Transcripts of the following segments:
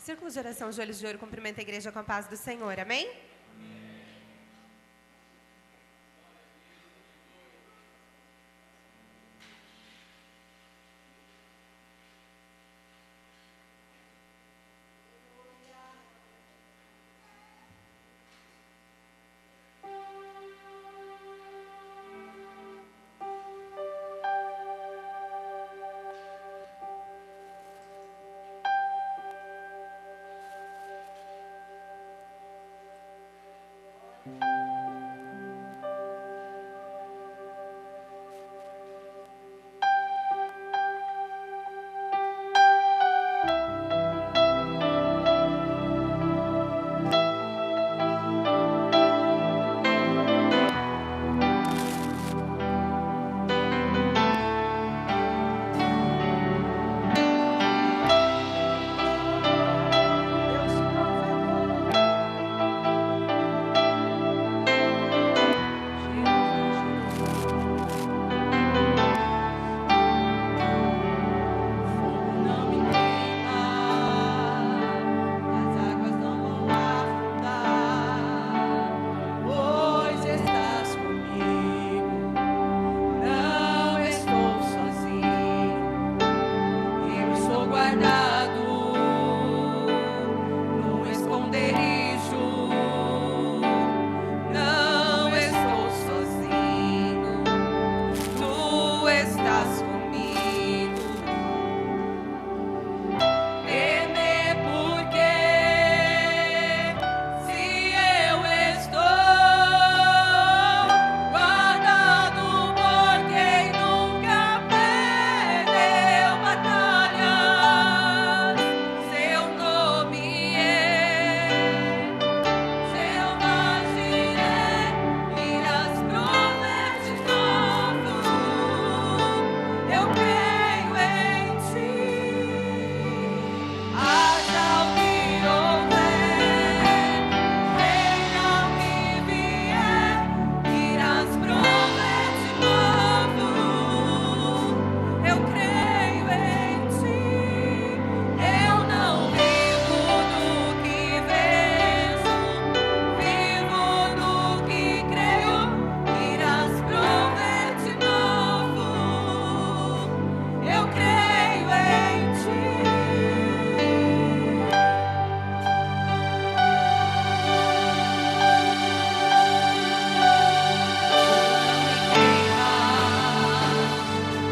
Círculo de oração, joelhos de ouro, cumprimenta a igreja com a paz do Senhor. Amém?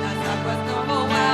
As águas não vão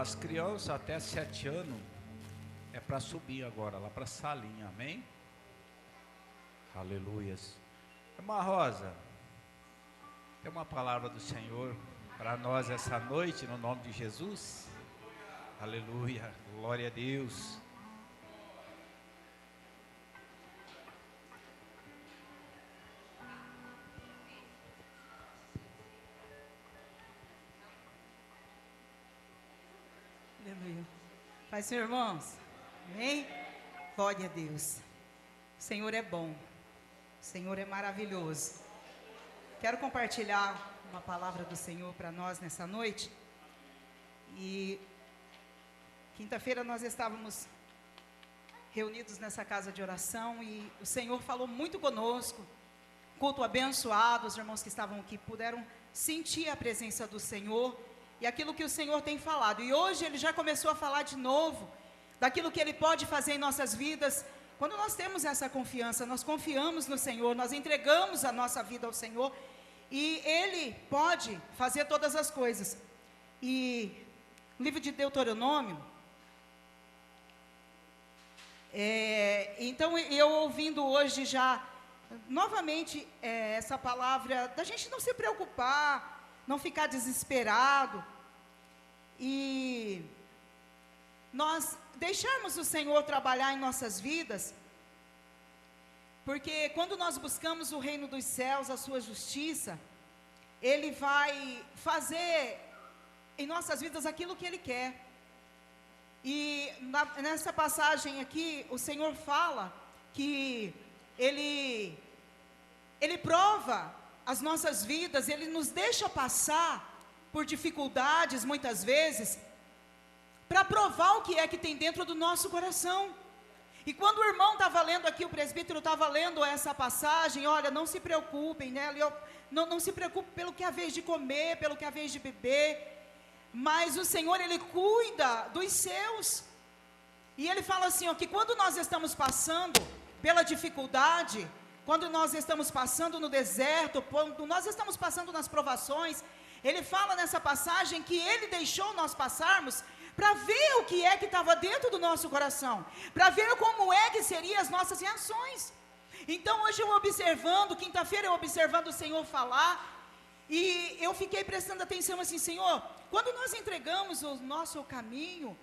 As crianças até 7 anos é para subir agora, lá para a salinha, amém? Aleluias. Irmã Rosa, tem uma palavra do Senhor para nós essa noite, no nome de Jesus. Aleluia, glória a Deus. Aleluia. Pai, Senhor, irmãos. Amém? Glória a Deus. O Senhor é bom. O Senhor é maravilhoso. Quero compartilhar uma palavra do Senhor para nós nessa noite. E quinta-feira nós estávamos reunidos nessa casa de oração e o Senhor falou muito conosco. Culto abençoado, os irmãos que estavam aqui puderam sentir a presença do Senhor e aquilo que o Senhor tem falado. E hoje Ele já começou a falar de novo daquilo que Ele pode fazer em nossas vidas. Quando nós temos essa confiança, nós confiamos no Senhor, nós entregamos a nossa vida ao Senhor e Ele pode fazer todas as coisas. E no livro de Deuteronômio, então eu ouvindo hoje já novamente essa palavra da gente não se preocupar, não ficar desesperado e nós deixarmos o Senhor trabalhar em nossas vidas, porque quando nós buscamos o reino dos céus, a sua justiça, Ele vai fazer em nossas vidas aquilo que Ele quer. E nessa passagem aqui, o Senhor fala que Ele prova as nossas vidas, Ele nos deixa passar por dificuldades muitas vezes, para provar o que é que tem dentro do nosso coração. E quando o irmão estava lendo aqui, o presbítero estava lendo essa passagem, olha, não se preocupem, né? Não se preocupe pelo que é a vez de comer, pelo que é a vez de beber, mas o Senhor, Ele cuida dos seus. E Ele fala assim, ó, que quando nós estamos passando pela dificuldade, quando nós estamos passando no deserto, quando nós estamos passando nas provações, Ele fala nessa passagem que Ele deixou nós passarmos para ver o que é que estava dentro do nosso coração, para ver como é que seriam as nossas reações. Então hoje eu observando, quinta-feira eu observando o Senhor falar, e eu fiquei prestando atenção assim, Senhor, quando nós entregamos o nosso caminho,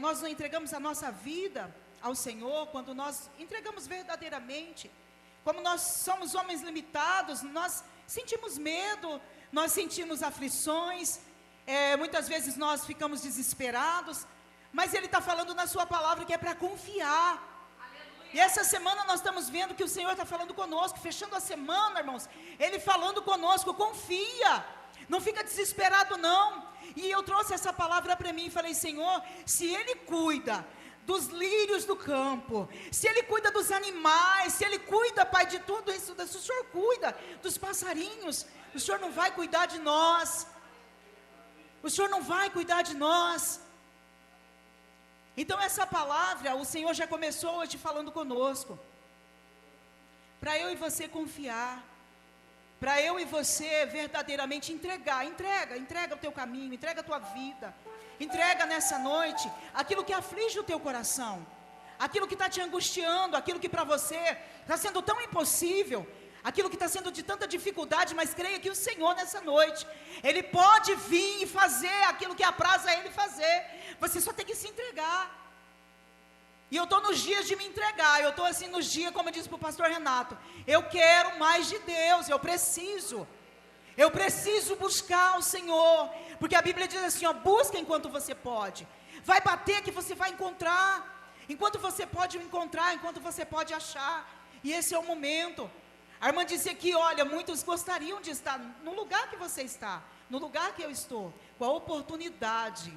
nós entregamos a nossa vida ao Senhor, quando nós entregamos verdadeiramente, como nós somos homens limitados, nós sentimos medo, nós sentimos aflições, muitas vezes nós ficamos desesperados, mas Ele está falando na sua palavra que é para confiar. Aleluia. E essa semana nós estamos vendo que o Senhor está falando conosco, fechando a semana, irmãos, Ele falando conosco, confia, não fica desesperado não. E eu trouxe essa palavra para mim e falei, Senhor, se Ele cuida dos lírios do campo, se Ele cuida dos animais, se Ele cuida, Pai, de tudo isso, se o Senhor cuida dos passarinhos, o Senhor não vai cuidar de nós? O Senhor não vai cuidar de nós? Então essa palavra, o Senhor já começou hoje falando conosco, para eu e você confiar, para eu e você verdadeiramente entrega o teu caminho, entrega a tua vida, entrega nessa noite aquilo que aflige o teu coração, aquilo que está te angustiando, aquilo que para você está sendo tão impossível, aquilo que está sendo de tanta dificuldade, mas creia que o Senhor nessa noite, Ele pode vir e fazer aquilo que apraz a Ele fazer, você só tem que se entregar. E eu estou nos dias de me entregar, eu estou assim nos dias, como eu disse para o pastor Renato, eu quero mais de Deus, eu preciso buscar o Senhor, porque a Bíblia diz assim, ó, busca enquanto você pode, vai bater que você vai encontrar, enquanto você pode encontrar, enquanto você pode achar, e esse é o momento. A irmã disse aqui, olha, muitos gostariam de estar no lugar que você está, no lugar que eu estou, com a oportunidade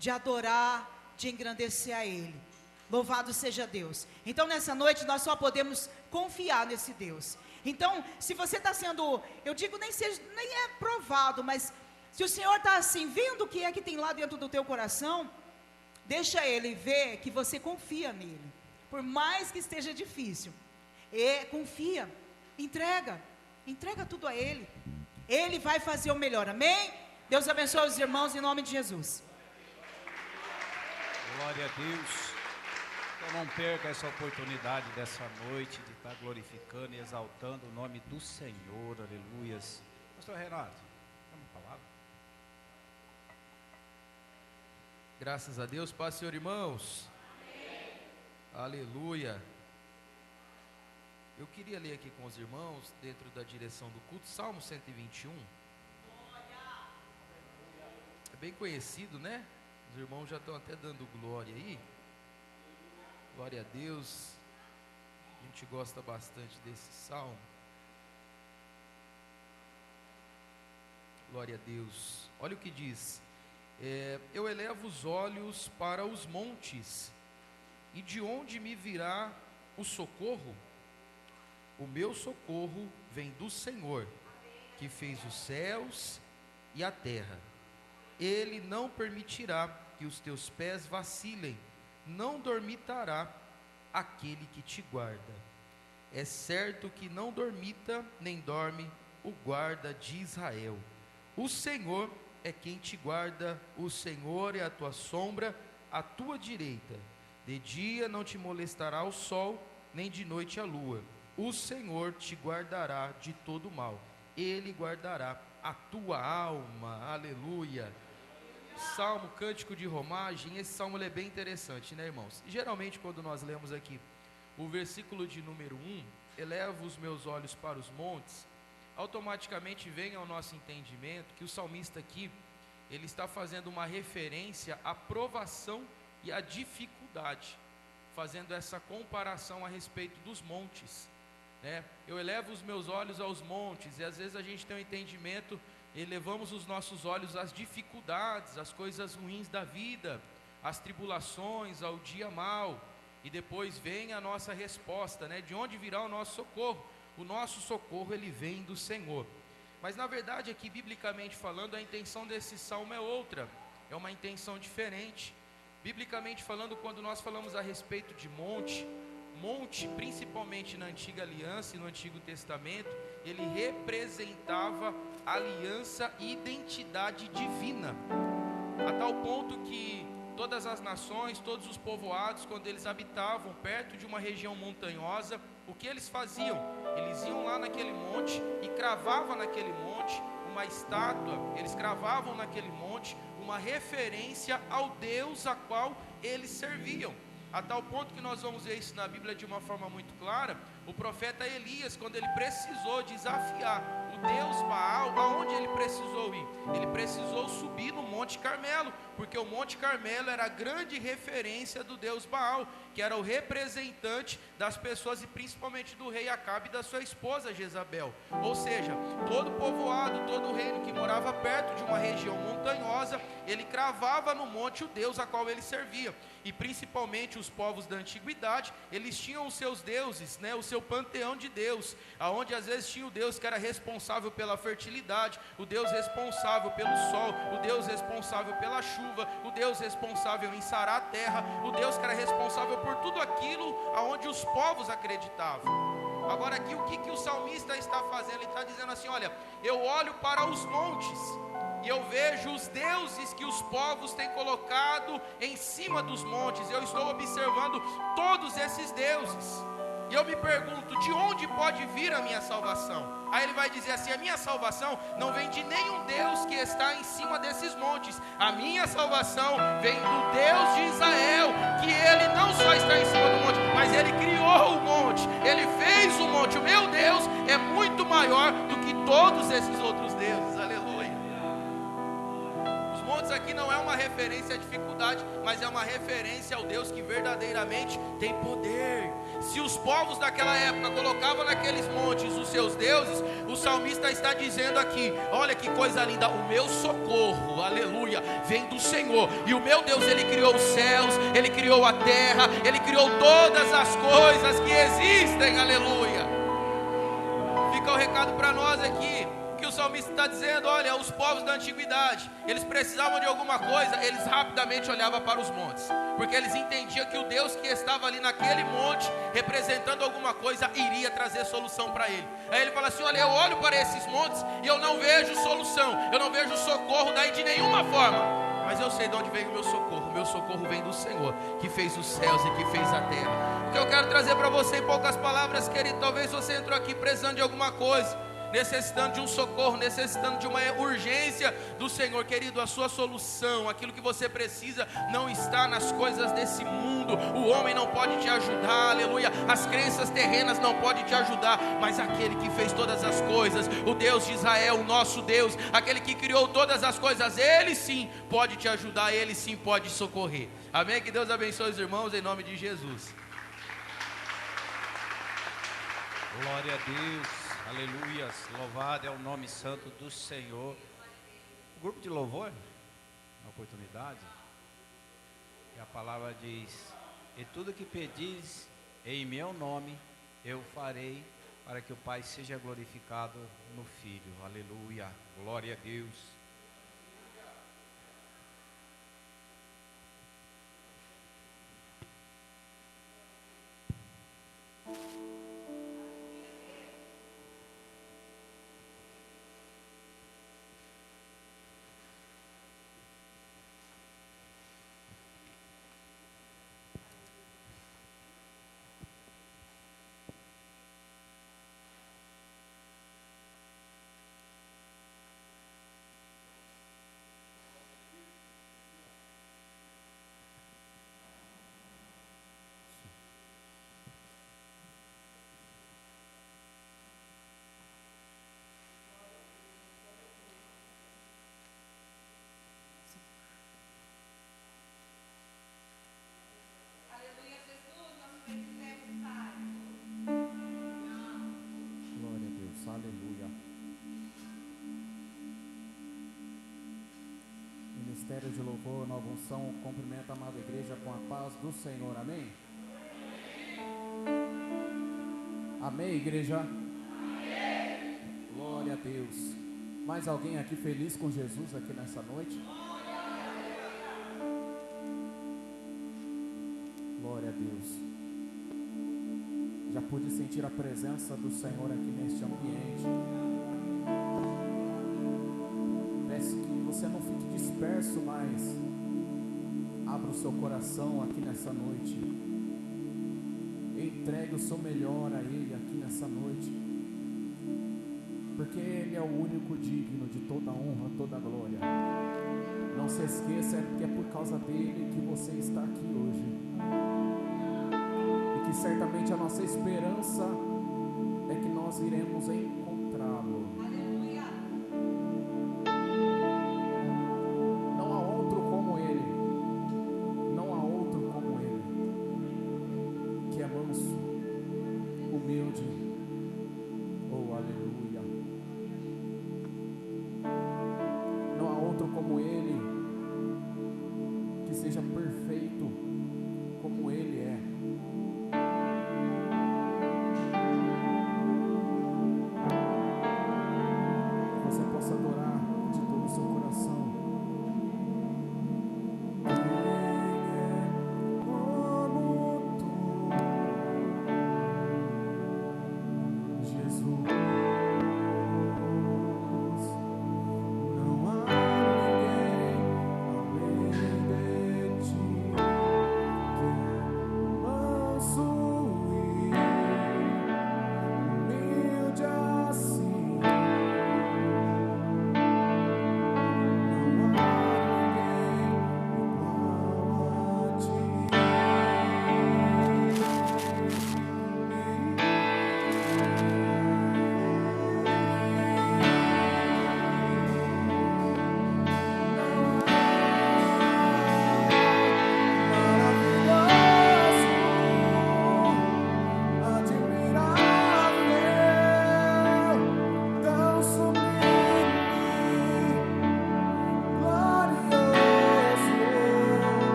de adorar, de engrandecer a Ele. Louvado seja Deus. Então nessa noite nós só podemos confiar nesse Deus. Então se você está sendo, eu digo nem é provado, mas se o Senhor está assim, vendo o que é que tem lá dentro do teu coração, deixa Ele ver que você confia nele, por mais que esteja difícil. Confia, entrega tudo a Ele. Ele vai fazer o melhor, amém? Deus abençoe os irmãos em nome de Jesus. Glória a Deus. Eu não perca essa oportunidade dessa noite de estar glorificando e exaltando o nome do Senhor. Aleluias. Pastor Renato, tem uma palavra? Graças a Deus, paz, Senhor, irmãos. Amém. Aleluia. Eu queria ler aqui com os irmãos, dentro da direção do culto, Salmo 121. É bem conhecido, né? Os irmãos já estão até dando glória aí. Glória a Deus. A gente gosta bastante desse salmo. Glória a Deus. Olha o que diz. Eu elevo os olhos para os montes, e de onde me virá o socorro? O meu socorro vem do Senhor, que fez os céus e a terra. Ele não permitirá que os teus pés vacilem, não dormitará aquele que te guarda. É certo que não dormita nem dorme o guarda de Israel. O Senhor é quem te guarda, o Senhor é a tua sombra, à tua direita. De dia não te molestará o sol, nem de noite a lua. O Senhor te guardará de todo mal. Ele guardará a tua alma. Aleluia. Salmo, cântico de romagem. Esse salmo é bem interessante, né, irmãos? Geralmente quando nós lemos aqui o versículo de número 1, elevo os meus olhos para os montes, automaticamente vem ao nosso entendimento que o salmista aqui, ele está fazendo uma referência à provação e à dificuldade, fazendo essa comparação a respeito dos montes, né? Eu elevo os meus olhos aos montes, e às vezes a gente tem um entendimento, elevamos os nossos olhos às dificuldades, às coisas ruins da vida, às tribulações, ao dia mau, e depois vem a nossa resposta, né? De onde virá o nosso socorro? O nosso socorro, ele vem do Senhor. Mas na verdade aqui, biblicamente falando, a intenção desse salmo é outra, é uma intenção diferente. Biblicamente falando, quando nós falamos a respeito de monte, principalmente na antiga aliança e no Antigo Testamento, ele representava aliança e identidade divina, a tal ponto que todas as nações, todos os povoados, quando eles habitavam perto de uma região montanhosa, o que eles faziam? Eles iam lá naquele monte e cravavam naquele monte uma estátua, eles cravavam naquele monte uma referência ao Deus a qual eles serviam. A tal ponto que nós vamos ver isso na Bíblia de uma forma muito clara. O profeta Elias, quando ele precisou desafiar o Deus Baal, aonde ele precisou ir? Ele precisou subir no Monte Carmelo, porque o Monte Carmelo era a grande referência do Deus Baal, que era o representante das pessoas e principalmente do rei Acabe e da sua esposa Jezabel. Ou seja, todo povoado, todo reino que morava perto de uma região montanhosa, ele cravava no monte o Deus a qual ele servia. E principalmente os povos da antiguidade, eles tinham os seus deuses, né, o seu panteão de Deus, aonde às vezes tinha o Deus que era responsável pela fertilidade, o Deus responsável pelo sol, o Deus responsável pela chuva, o Deus responsável em sarar a terra, o Deus que era responsável por tudo aquilo aonde os povos acreditavam. Agora aqui o que o salmista está fazendo? Ele está dizendo assim, olha, eu olho para os montes e eu vejo os deuses que os povos têm colocado em cima dos montes. Eu estou observando todos esses deuses e eu me pergunto, de onde pode vir a minha salvação? Aí ele vai dizer assim, a minha salvação não vem de nenhum Deus que está em cima desses montes. A minha salvação vem do Deus de Israel, que ele não só está em cima do monte, mas ele criou o monte, ele fez o monte. O meu Deus é muito maior do que todos esses outros deuses. Aleluia. Os montes aqui não é uma referência à dificuldade, mas é uma referência ao Deus que verdadeiramente tem poder. Se os povos daquela época colocavam naqueles montes os seus deuses, o salmista está dizendo aqui, olha que coisa linda, o meu socorro, aleluia, vem do Senhor. E o meu Deus, ele criou os céus, ele criou a terra, ele criou todas as coisas que existem, aleluia. Fica o recado para nós aqui, que o salmista está dizendo, olha, os povos da antiguidade, eles precisavam de alguma coisa, eles rapidamente olhavam para os montes, porque eles entendiam que o Deus que estava ali naquele monte, representando alguma coisa, iria trazer solução para ele. Aí ele fala assim, olha, eu olho para esses montes e eu não vejo solução, eu não vejo socorro daí de nenhuma forma. mas eu sei de onde vem o meu socorro. O meu socorro vem do Senhor, que fez os céus e que fez a terra. O que eu quero trazer para você em poucas palavras, querido, talvez você entrou aqui precisando de alguma coisa, necessitando de um socorro, necessitando de uma urgência do Senhor, querido. A sua solução, aquilo que você precisa, não está nas coisas desse mundo. O homem não pode te ajudar, aleluia. As crenças terrenas não podem te ajudar, mas aquele que fez todas as coisas, o Deus de Israel, o nosso Deus, aquele que criou todas as coisas, Ele sim pode te ajudar, Ele sim pode socorrer. Amém? Que Deus abençoe os irmãos em nome de Jesus. Glória a Deus, aleluias, louvado é o nome santo do Senhor. O grupo de louvor, na oportunidade, e a palavra diz: e tudo que pedis em meu nome, eu farei, para que o Pai seja glorificado no Filho. Aleluia, glória a Deus. Glória a Deus, aleluia. Ministério de louvor, nova unção, cumprimenta a amada igreja com a paz do Senhor, amém? Amém, igreja? Amém. Glória a Deus. Mais alguém aqui feliz com Jesus aqui nessa noite? Glória a Deus. Já pude sentir a presença do Senhor aqui neste ambiente. Peço que você não fique disperso, mas abra o seu coração aqui nessa noite. Entregue o seu melhor a Ele aqui nessa noite, porque Ele é o único digno de toda honra, toda glória. Não se esqueça que é por causa dele que você está aqui hoje. E certamente a nossa esperança é que nós iremos encontrá-lo. Não há outro como Ele, não há outro como Ele, que é manso, humilde, oh aleluia. Não há outro como Ele, que seja perfeito como Ele é.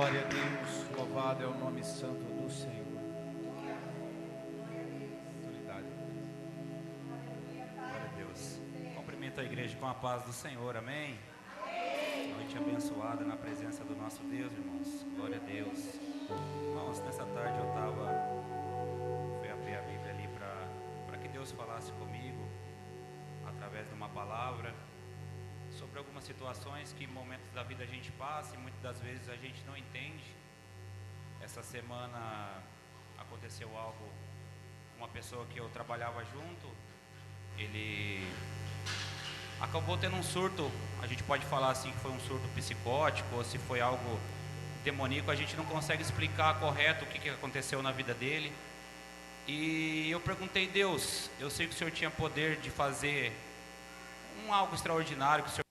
Glória a Deus, louvado é o nome santo do Senhor. Autoridade. Glória a Deus. Cumprimento a igreja com a paz do Senhor, amém? Noite abençoada na presença do nosso Deus, irmãos. Glória a Deus. Irmãos, nessa tarde eu fui abrir a Bíblia ali para que Deus falasse comigo através de uma palavra sobre algumas situações que em momentos da vida a gente passa e muitas das vezes a gente não entende. Essa semana aconteceu algo, uma pessoa que eu trabalhava junto, ele acabou tendo um surto, a gente pode falar assim que foi um surto psicótico ou se foi algo demoníaco, a gente não consegue explicar correto o que aconteceu na vida dele. E eu perguntei: Deus, eu sei que o Senhor tinha poder de fazer algo extraordinário, que o Senhor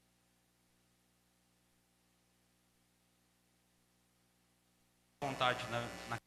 vontade na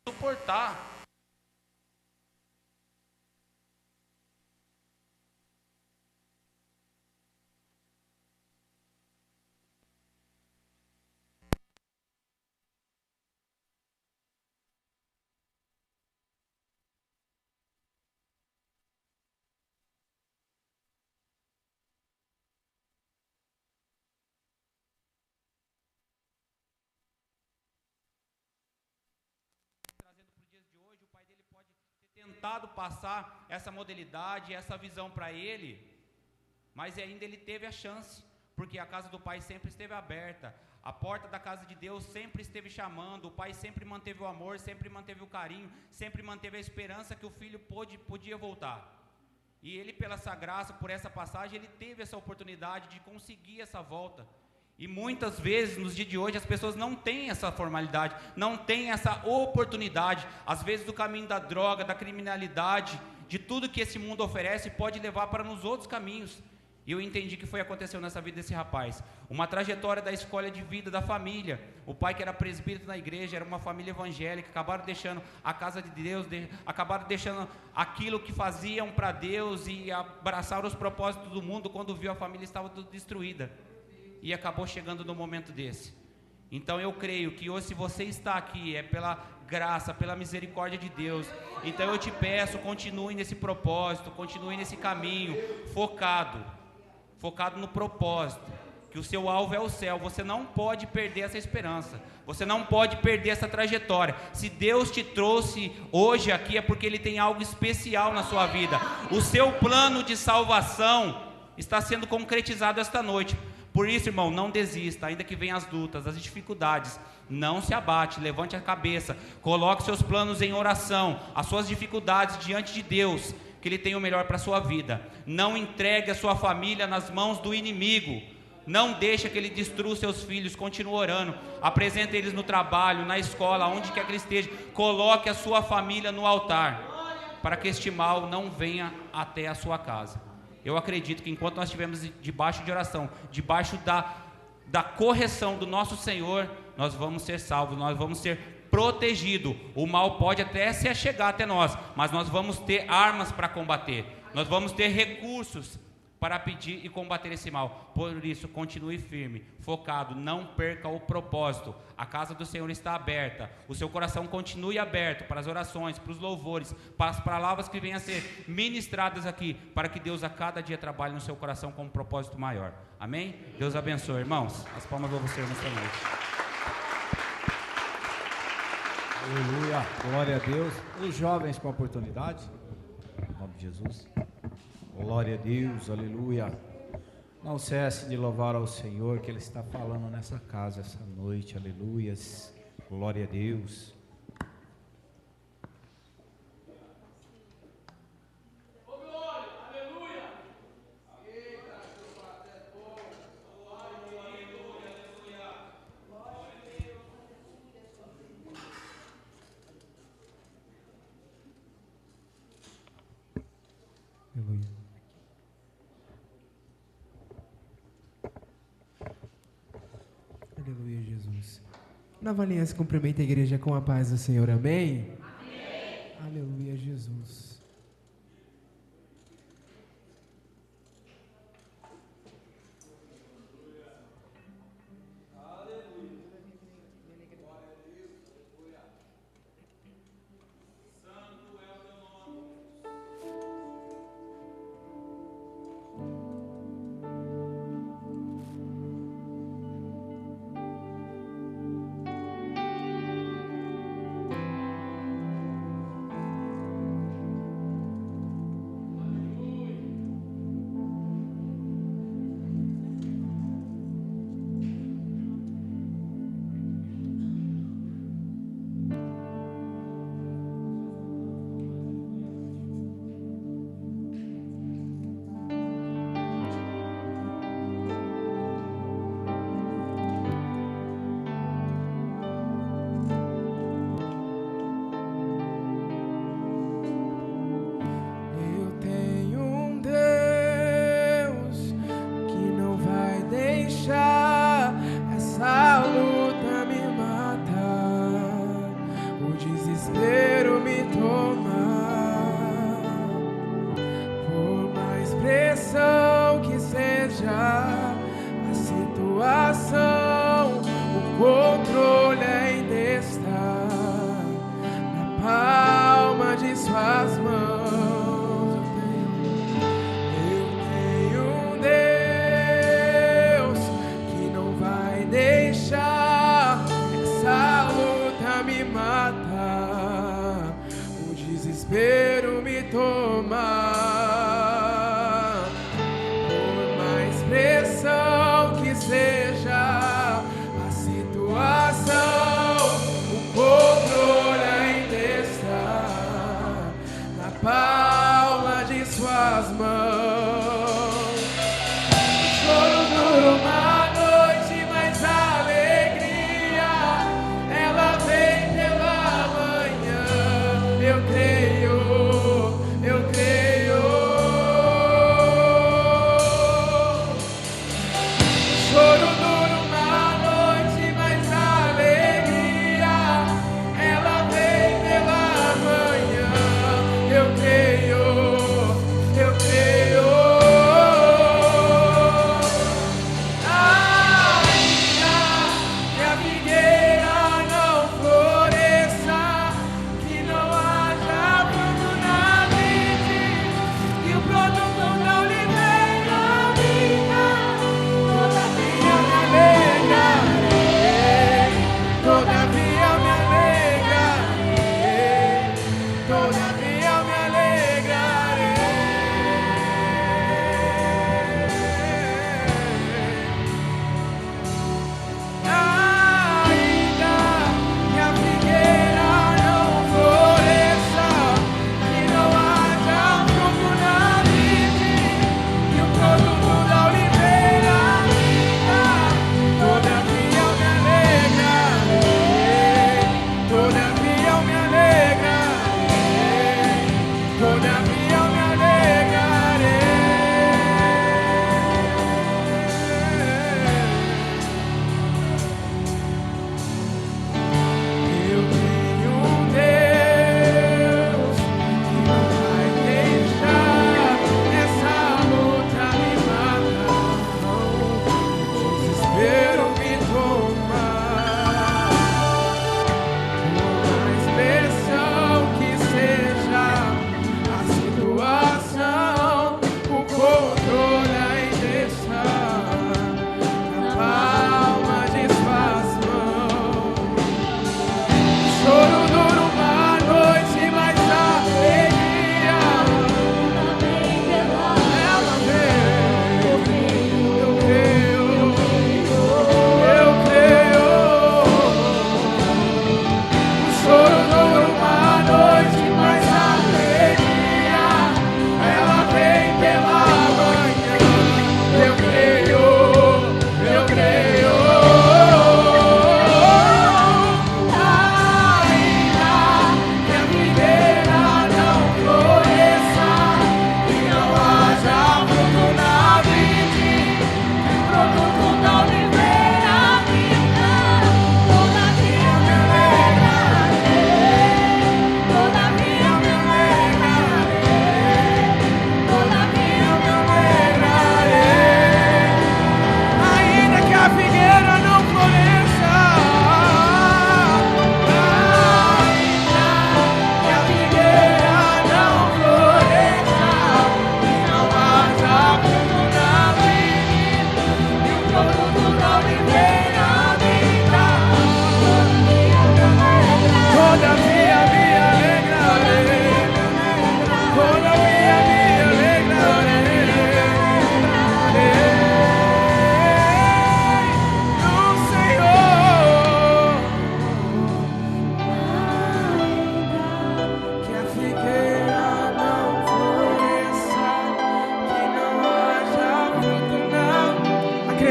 suportar. Tentado passar essa modalidade, essa visão para ele, mas ainda ele teve a chance, porque a casa do pai sempre esteve aberta, a porta da casa de Deus sempre esteve chamando, o pai sempre manteve o amor, sempre manteve o carinho, sempre manteve a esperança que o filho podia voltar. E ele, pela essa graça, por essa passagem, ele teve essa oportunidade de conseguir essa volta. E muitas vezes, nos dias de hoje, as pessoas não têm essa formalidade, não têm essa oportunidade. Às vezes, do caminho da droga, da criminalidade, de tudo que esse mundo oferece, pode levar para nos outros caminhos. E eu entendi que foi aconteceu nessa vida desse rapaz. Uma trajetória da escolha de vida da família. O pai, que era presbítero na igreja, era uma família evangélica, acabaram deixando a casa de Deus, acabaram deixando aquilo que faziam para Deus e abraçaram os propósitos do mundo quando viu a família estava toda destruída. E acabou chegando no momento desse. Então eu creio que hoje, se você está aqui, é pela graça, pela misericórdia de Deus. Então eu te peço, continue nesse propósito, continue nesse caminho, focado no propósito, que o seu alvo é o céu. Você não pode perder essa esperança, você não pode perder essa trajetória. Se Deus te trouxe hoje aqui, é porque Ele tem algo especial na sua vida. O seu plano de salvação está sendo concretizado esta noite. Por isso, irmão, não desista, ainda que venham as lutas, as dificuldades, não se abate, levante a cabeça, coloque seus planos em oração, as suas dificuldades diante de Deus, que Ele tem o melhor para a sua vida. Não entregue a sua família nas mãos do inimigo, Não deixa que ele destrua os seus filhos. Continua orando. Apresenta eles no trabalho, na escola, onde quer que ele esteja. Coloque a sua família no altar, para que este mal não venha até a sua casa. Eu acredito que enquanto nós estivermos debaixo de oração, debaixo da correção do nosso Senhor, nós vamos ser salvos, nós vamos ser protegidos. O mal pode até se achegar até nós, mas nós vamos ter armas para combater, nós vamos ter recursos para pedir e combater esse mal. Por isso, continue firme, focado, não perca o propósito. A casa do Senhor está aberta, o seu coração continue aberto para as orações, para os louvores, para as palavras que venham a ser ministradas aqui, para que Deus a cada dia trabalhe no seu coração com um propósito maior. Amém? Deus abençoe, irmãos. As palmas louvam o Senhor nesta noite. Aleluia, glória a Deus. Os jovens com oportunidade, em nome de Jesus. Glória a Deus, aleluia. Não cesse de louvar ao Senhor, que Ele está falando nessa casa essa noite, aleluias. Glória a Deus. Aleluia. Aleluia, Jesus. Nova Aliança cumprimenta a igreja com a paz do Senhor, amém? Amém. Aleluia, Jesus.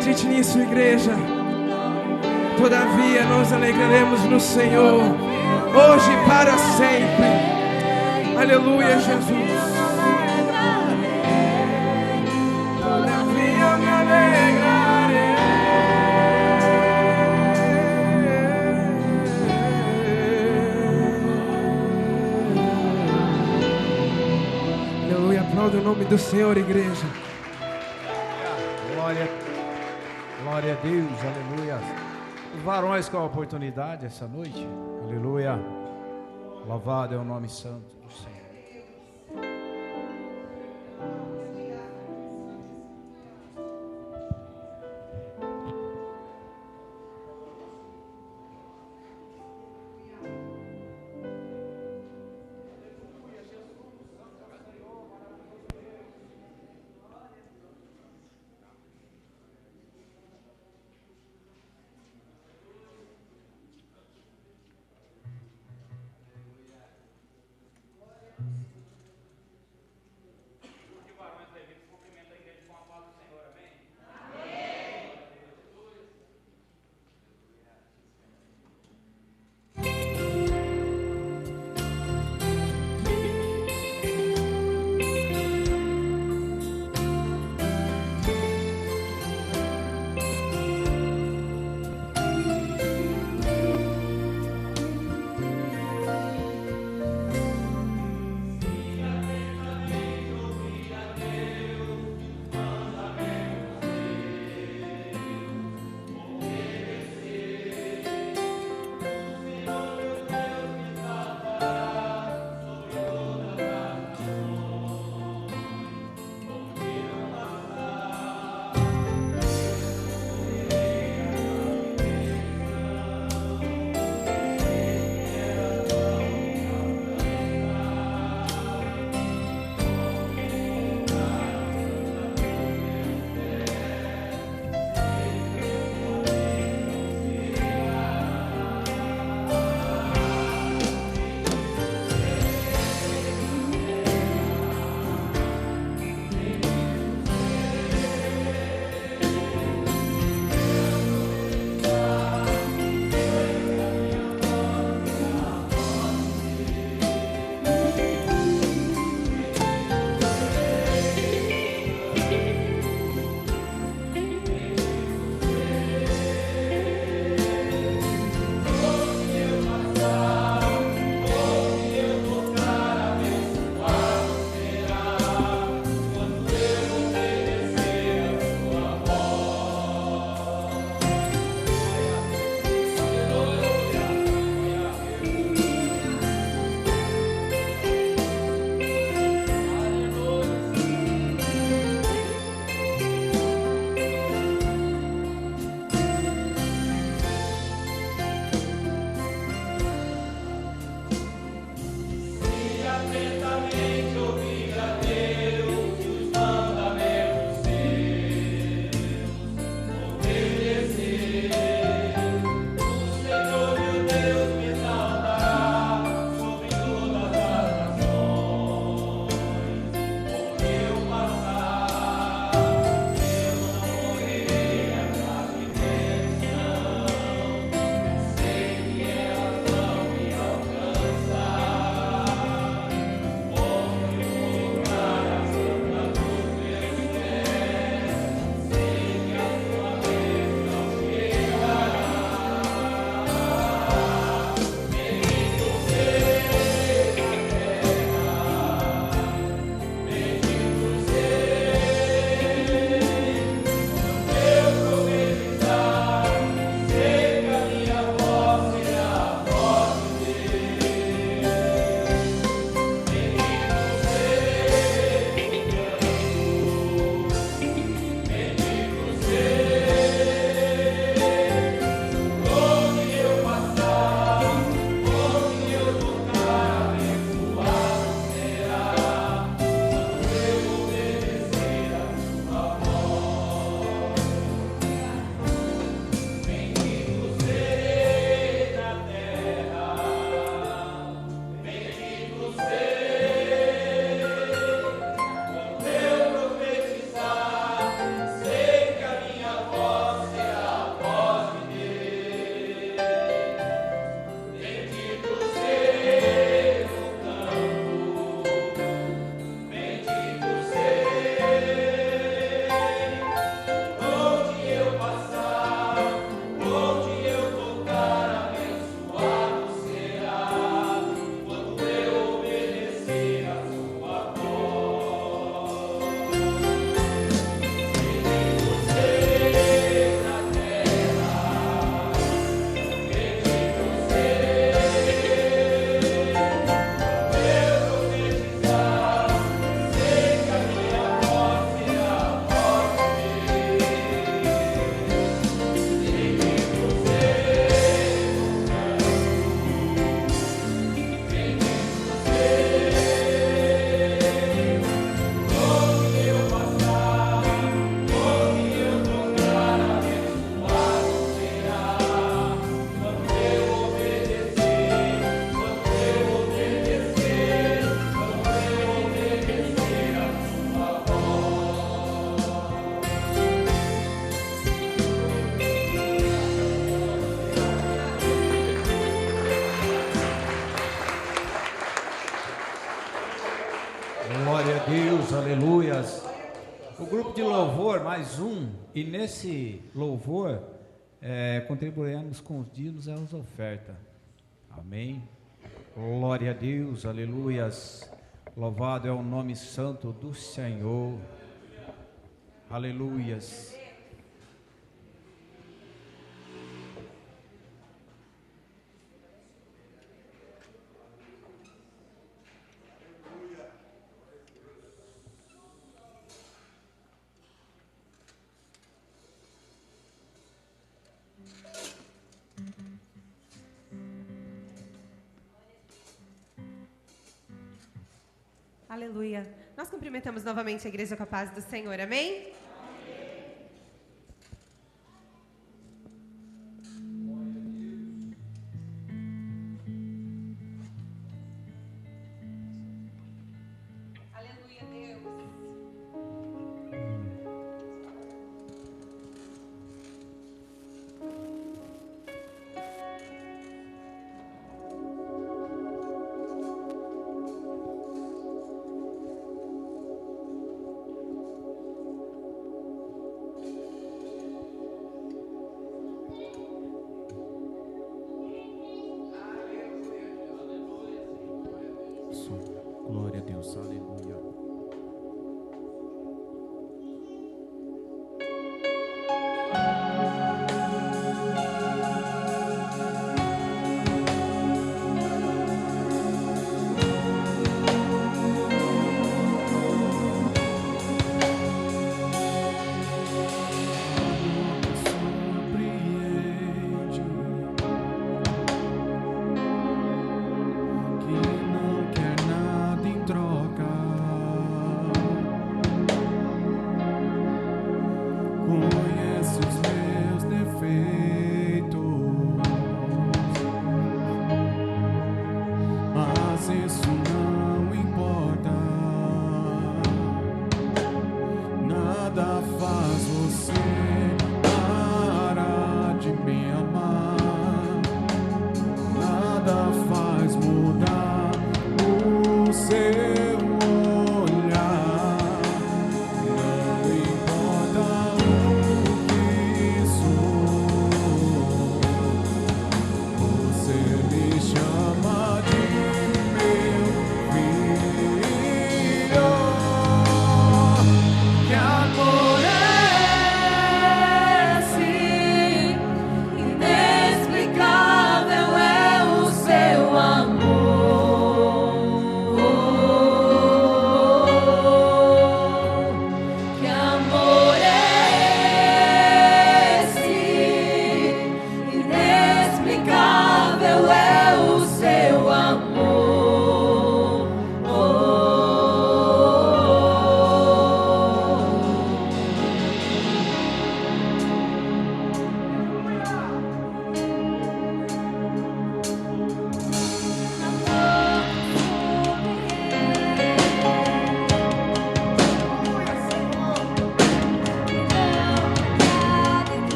Acredite nisso, igreja. Todavia nós alegraremos no Senhor, hoje e para sempre. Aleluia, Jesus. Todavia me alegrarei. Aleluia, aplauda o nome do Senhor, igreja. Glória a Deus, aleluia. Os varões com a oportunidade essa noite, aleluia. Louvado é o nome santo do Senhor. aleluias. O grupo de louvor, mais um, e nesse louvor contribuiremos com os dízimos e as ofertas. Amém. Glória a Deus, aleluias. Louvado é o nome santo do Senhor. Aleluias. Aleluia. Nós cumprimentamos novamente a igreja com a paz do Senhor. Amém? Aleluia, Deus.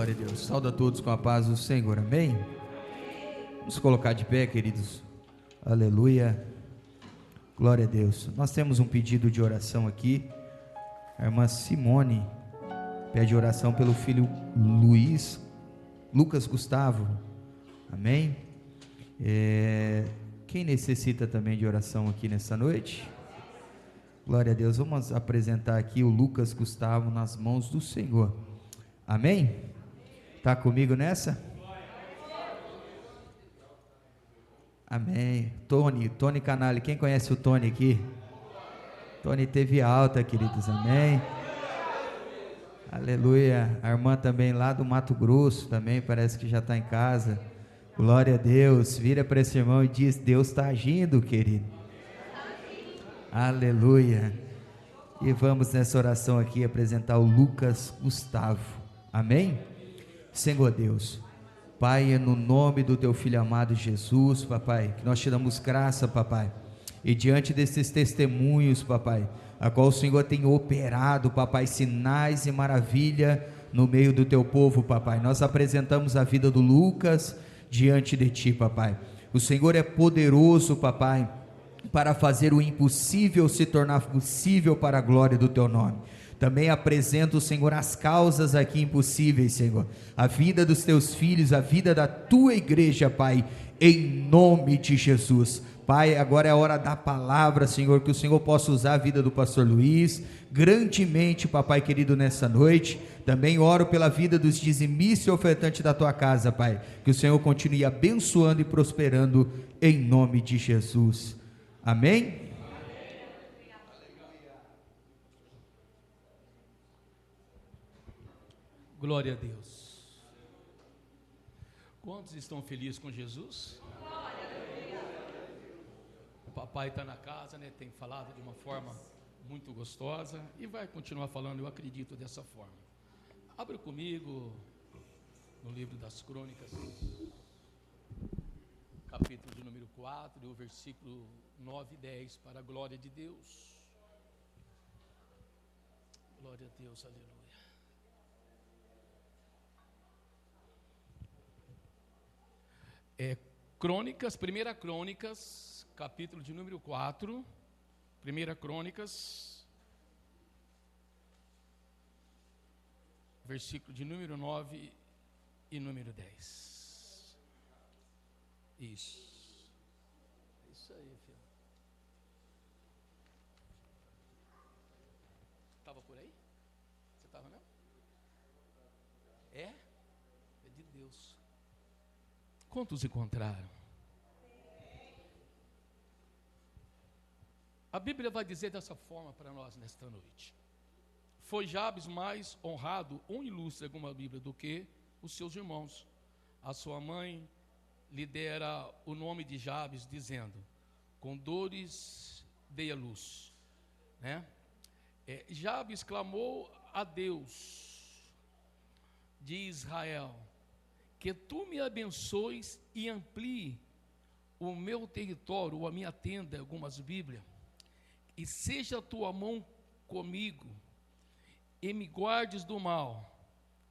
Glória a Deus. Saúde a todos com a paz do Senhor. Amém? Vamos colocar de pé, queridos. Aleluia. Glória a Deus. Nós temos um pedido de oração aqui. A irmã Simone pede oração pelo filho Lucas Gustavo. Amém? Quem necessita também de oração aqui nessa noite? Glória a Deus. Vamos apresentar aqui o Lucas Gustavo nas mãos do Senhor. Amém? Está comigo nessa? Amém. Tony Canali, quem conhece o Tony aqui? Tony teve alta, queridos, amém. Aleluia. A irmã também lá do Mato Grosso, também parece que já está em casa. Glória a Deus. Vira para esse irmão e diz: Deus está agindo, querido. Aleluia. E vamos nessa oração aqui apresentar o Lucas Gustavo. Amém? Senhor Deus, Pai, é no nome do teu filho amado Jesus, papai, que nós te damos graça, papai, e diante desses testemunhos, papai, a qual o Senhor tem operado, papai, sinais e maravilha no meio do teu povo, papai, nós apresentamos a vida do Lucas diante de ti, papai. O Senhor é poderoso, papai, para fazer o impossível se tornar possível para a glória do teu nome. Também apresento, Senhor, as causas aqui impossíveis, Senhor, a vida dos teus filhos, a vida da tua igreja, Pai, em nome de Jesus. Pai, agora é a hora da palavra, Senhor, que o Senhor possa usar a vida do pastor Luiz, grandemente, papai querido, nessa noite. Também oro pela vida dos dizimistas e ofertantes da tua casa, Pai, que o Senhor continue abençoando e prosperando, em nome de Jesus. Amém? Glória a Deus. Quantos estão felizes com Jesus? O papai está na casa, né? Tem falado de uma forma muito gostosa e vai continuar falando, eu acredito, dessa forma. Abra comigo no livro das Crônicas, capítulo de número 4, o versículo 9 e 10, para a glória de Deus. Glória a Deus, aleluia. Primeira Crônicas, capítulo de número 4, Primeira Crônicas, versículo de número 9 e número 10. Isso aí, filho. Estava por aí? Você estava mesmo? É de Deus. Quantos encontraram? A Bíblia vai dizer dessa forma para nós nesta noite: foi Jabes mais honrado ou ilustre, alguma Bíblia, do que os seus irmãos. A sua mãe lhe dera o nome de Jabes, dizendo: com dores dei a luz, né? Jabes clamou a Deus de Israel: que tu me abençoes e amplie o meu território, ou a minha tenda, algumas Bíblias, e seja a tua mão comigo, e me guardes do mal,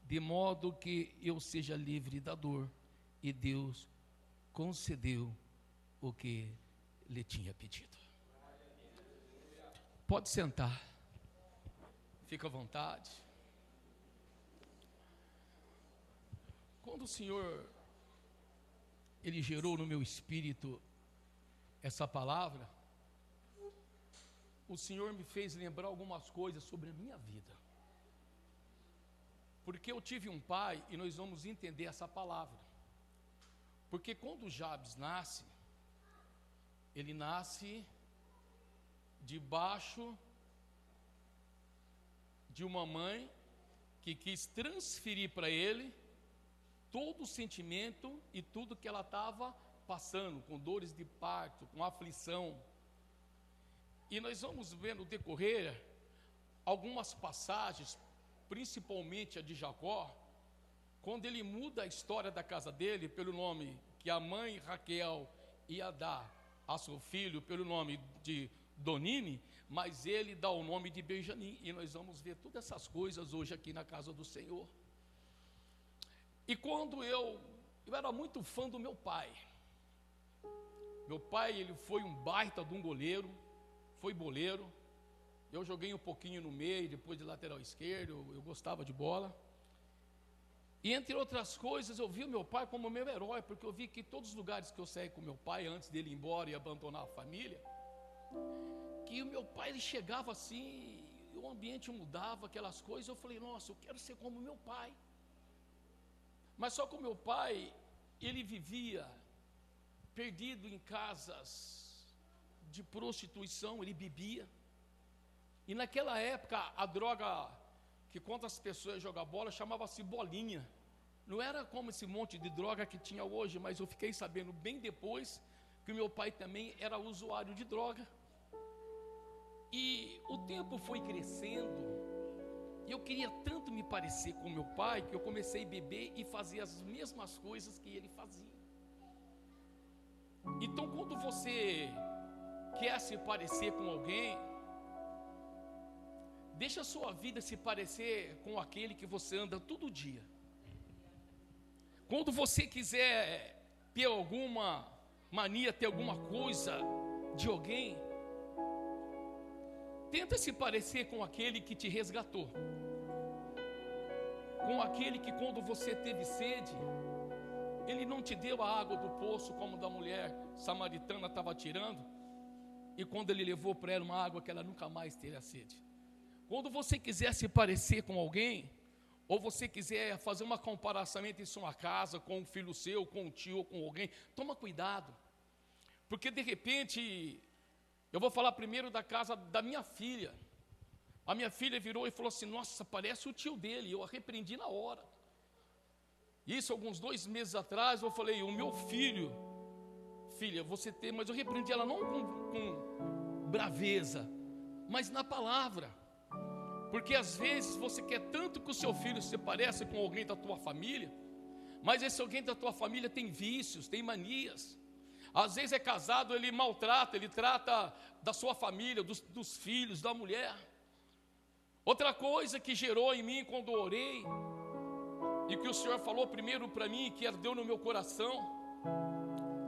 de modo que eu seja livre da dor. E Deus concedeu o que lhe tinha pedido. Pode sentar, fica à vontade. Quando o Senhor, Ele gerou no meu espírito essa palavra, o Senhor me fez lembrar algumas coisas sobre a minha vida. Porque eu tive um pai, e nós vamos entender essa palavra. Porque quando Jabes nasce, ele nasce debaixo de uma mãe que quis transferir para ele todo o sentimento e tudo que ela estava passando, com dores de parto, com aflição. E nós vamos ver no decorrer algumas passagens, principalmente a de Jacó, quando ele muda a história da casa dele pelo nome que a mãe Raquel ia dar a seu filho, pelo nome de Donine, mas ele dá o nome de Benjamim. E nós vamos ver todas essas coisas hoje aqui na casa do Senhor. E quando eu era muito fã do meu pai. Meu pai, ele foi um baita de um goleiro, foi boleiro. Eu joguei um pouquinho no meio, depois de lateral esquerdo, eu gostava de bola. E entre outras coisas, eu vi o meu pai como meu herói, porque eu vi que todos os lugares que eu saí com meu pai, antes dele ir embora e abandonar a família, que o meu pai, ele chegava assim, o ambiente mudava, aquelas coisas, eu falei, nossa, eu quero ser como meu pai. Mas só que o meu pai, ele vivia perdido em casas de prostituição, ele bebia. E naquela época, a droga que quando as pessoas jogavam bola, chamava-se bolinha. Não era como esse monte de droga que tinha hoje, mas eu fiquei sabendo bem depois que o meu pai também era usuário de droga. E o tempo foi crescendo, e eu queria tanto me parecer com meu pai, que eu comecei a beber e fazer as mesmas coisas que ele fazia. Então, quando você quer se parecer com alguém, deixa a sua vida se parecer com aquele que você anda todo dia. Quando você quiser ter alguma mania, ter alguma coisa de alguém, tenta se parecer com aquele que te resgatou, com aquele que quando você teve sede, ele não te deu a água do poço como da mulher samaritana estava tirando, e quando ele levou para ela uma água que ela nunca mais teria sede. Quando você quiser se parecer com alguém, ou você quiser fazer uma comparação entre sua casa, com um filho seu, com um tio, ou com alguém, toma cuidado, porque de repente, eu vou falar primeiro da casa da minha filha. A minha filha virou e falou assim, nossa, parece o tio dele. Eu a repreendi na hora. Isso alguns 2 meses atrás, eu falei, o meu filho, filha, você tem, mas eu repreendi ela não com braveza, mas na palavra. Porque às vezes você quer tanto que o seu filho se pareça com alguém da tua família, mas esse alguém da tua família tem vícios, tem manias. Às vezes é casado, ele maltrata, ele trata da sua família, dos filhos, da mulher. Outra coisa que gerou em mim quando eu orei, e que o Senhor falou primeiro para mim, que ardeu no meu coração,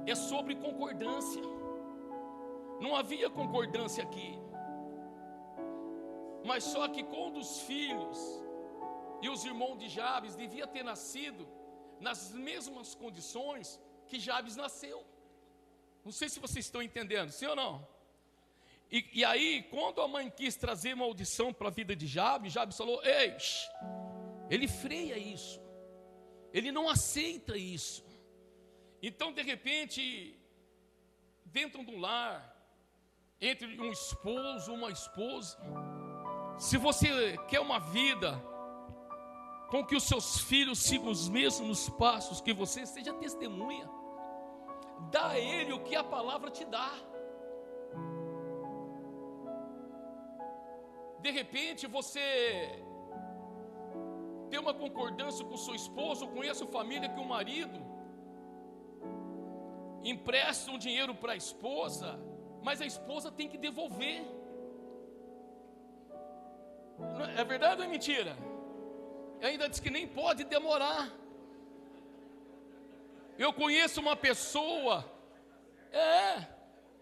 é sobre concordância. Não havia concordância aqui. Mas só que quando os filhos e os irmãos de Jabes deviam ter nascido nas mesmas condições que Jabes nasceu. Não sei se vocês estão entendendo, sim ou não? E aí, quando a mãe quis trazer maldição para a vida de Jabes, Jabes falou, ei, ele freia isso, ele não aceita isso. Então, de repente, dentro de um lar, entre um esposo e uma esposa, se você quer uma vida com que os seus filhos sigam os mesmos passos que você, seja testemunha. Dá a ele o que a palavra te dá. De repente você tem uma concordância com o seu esposo, ou conhece a família que o marido empresta um dinheiro para a esposa, mas a esposa tem que devolver. É verdade ou é mentira? E ainda diz que nem pode demorar. Eu conheço uma pessoa,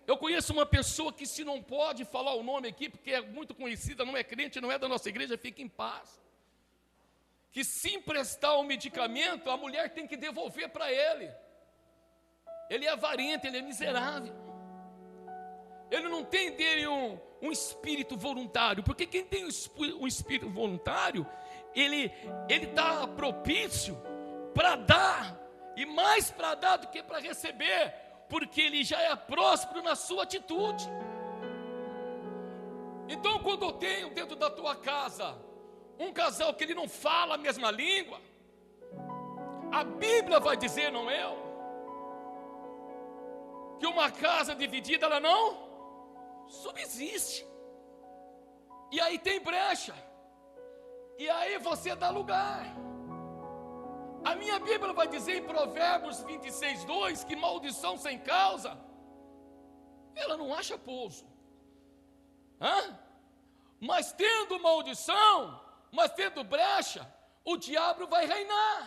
eu conheço uma pessoa que, se não pode falar o nome aqui, porque é muito conhecida, não é crente, não é da nossa igreja, fica em paz. Que se emprestar um medicamento, a mulher tem que devolver para ele. Ele é avarento, ele é miserável. Ele não tem dele um espírito voluntário, porque quem tem um espírito voluntário, ele está propício para dar, e mais para dar do que para receber, porque ele já é próspero na sua atitude. Então, quando eu tenho dentro da tua casa um casal que ele não fala a mesma língua, a Bíblia vai dizer, não eu, que uma casa dividida ela não subsiste. E aí tem brecha, e aí você dá lugar. A minha Bíblia vai dizer em Provérbios 26:2 que maldição sem causa ela não acha pouso. Mas tendo maldição, mas tendo brecha, o diabo vai reinar.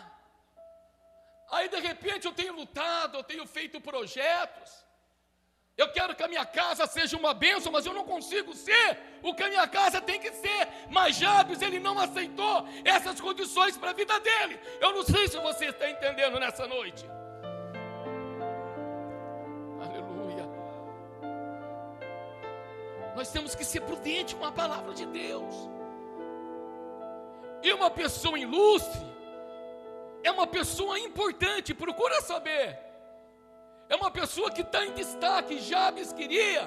Aí de repente eu tenho lutado, eu tenho feito projetos. Eu quero que a minha casa seja uma bênção, mas eu não consigo ser o que a minha casa tem que ser. Mas Jabes, ele não aceitou essas condições para a vida dele. Eu não sei se você está entendendo nessa noite. Aleluia. Nós temos que ser prudentes com a palavra de Deus. E uma pessoa ilustre é uma pessoa importante, procura saber. É uma pessoa que está em destaque. Jabes queria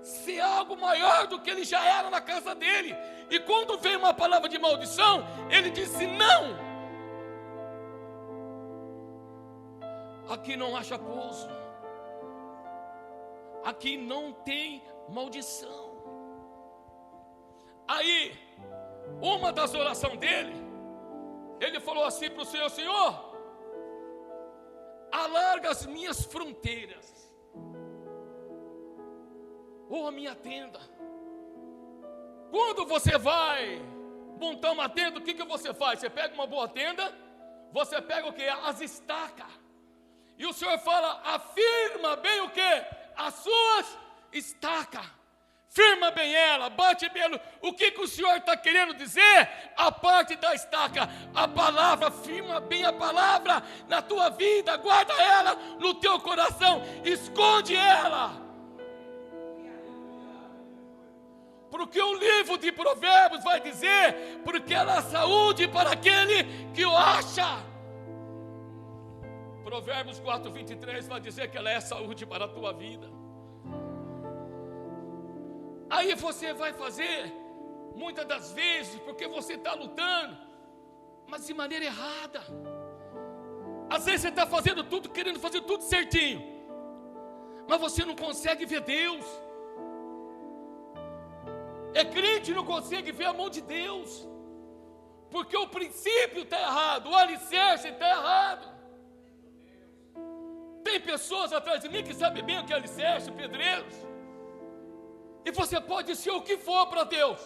ser algo maior do que ele já era na casa dele. E quando veio uma palavra de maldição, ele disse: não, aqui não acha pouso, aqui não tem maldição. Aí, uma das orações dele, ele falou assim para o Senhor: Senhor, alarga as minhas fronteiras, ou a minha tenda. Quando você vai montar uma tenda, o que você faz? Você pega uma boa tenda, você pega o que? As estacas. E o Senhor fala: afirma bem o que? As suas estacas. Firma bem ela, bate bem ela. O que o Senhor está querendo dizer? A parte da estaca, a palavra, firma bem a palavra na tua vida, guarda ela no teu coração, esconde ela. Porque o livro de Provérbios vai dizer: porque ela é saúde para aquele que o acha. Provérbios 4:23 vai dizer que ela é saúde para a tua vida. Aí você vai fazer, muitas das vezes, porque você está lutando, mas de maneira errada. Às vezes você está fazendo tudo, querendo fazer tudo certinho, mas você não consegue ver Deus. É crente e não consegue ver a mão de Deus, porque o princípio está errado, o alicerce está errado. Tem pessoas atrás de mim que sabem bem o que é alicerce, pedreiros. E você pode ser o que for para Deus,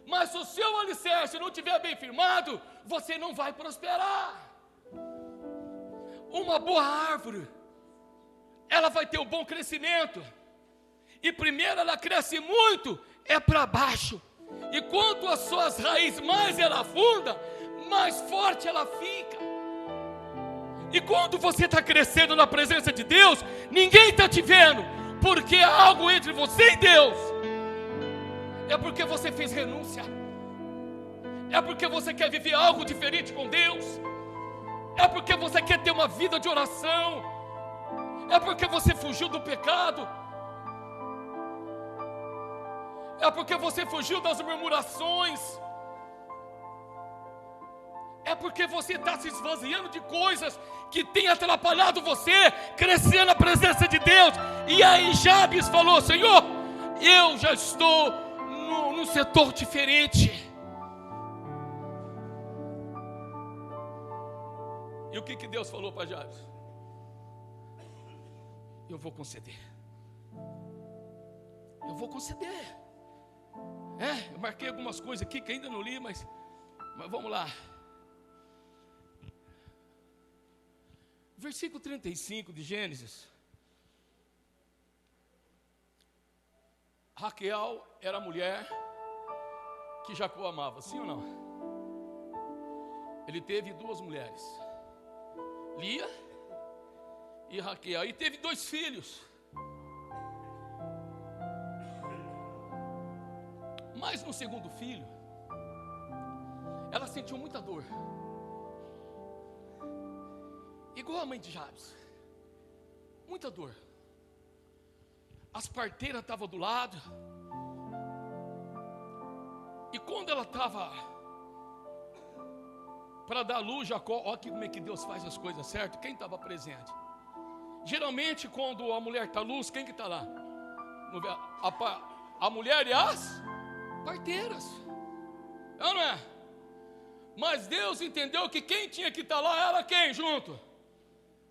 mas se o seu alicerce não estiver bem firmado, você não vai prosperar. Uma boa árvore, ela vai ter um bom crescimento. E primeiro ela cresce muito, é para baixo. E quanto as suas raízes mais ela afunda, mais forte ela fica. E quando você está crescendo na presença de Deus, ninguém está te vendo, porque há algo entre você e Deus. É porque você fez renúncia. É porque você quer viver algo diferente com Deus. É porque você quer ter uma vida de oração. É porque você fugiu do pecado. É porque você fugiu das murmurações. É porque você está se esvaziando de coisas que tem atrapalhado você crescer na presença de Deus. E aí Jabes falou: Senhor, eu já estou num setor diferente. E o que Deus falou para Jabes? Eu vou conceder. Eu vou conceder. Eu marquei algumas coisas aqui que ainda não li, mas vamos lá. Versículo 35 de Gênesis. Raquel era a mulher que Jacó amava, sim ou não? Ele teve duas mulheres, Lia e Raquel, e teve 2 filhos. Mas no segundo filho, ela sentiu muita dor, igual a mãe de Jabes, muita dor. As parteiras estavam do lado, e quando ela estava para dar luz, Jacó, olha como é que Deus faz as coisas certas. Quem estava presente? Geralmente quando a mulher está luz, quem que está lá? A mulher e as parteiras, não é? Mas Deus entendeu que quem tinha que estar lá era quem junto?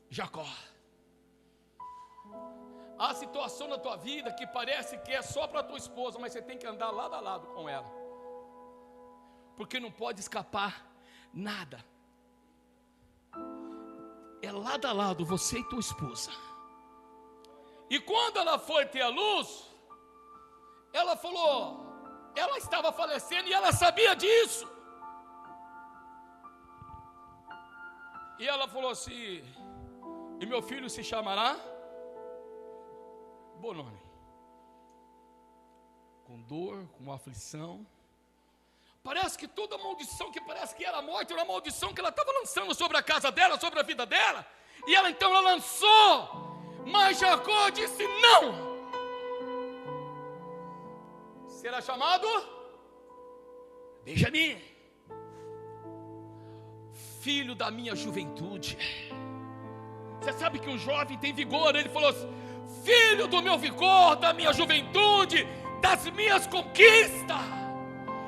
Jacó. Há situação na tua vida que parece que é só para tua esposa, mas você tem que andar lado a lado com ela, porque não pode escapar nada. é lado a lado, você e tua esposa. E quando ela foi ter a luz, ela falou, ela estava falecendo e ela sabia disso. E ela falou assim, e meu filho se chamará Bononi. Com dor, com aflição. Parece que toda maldição que parece que era morte, era uma maldição que ela estava lançando sobre a casa dela, sobre a vida dela. E ela então ela lançou, mas Jacó disse não. Será chamado Benjamim, filho da minha juventude. Você sabe que um jovem tem vigor. Ele falou assim, filho do meu vigor, da minha juventude, das minhas conquistas.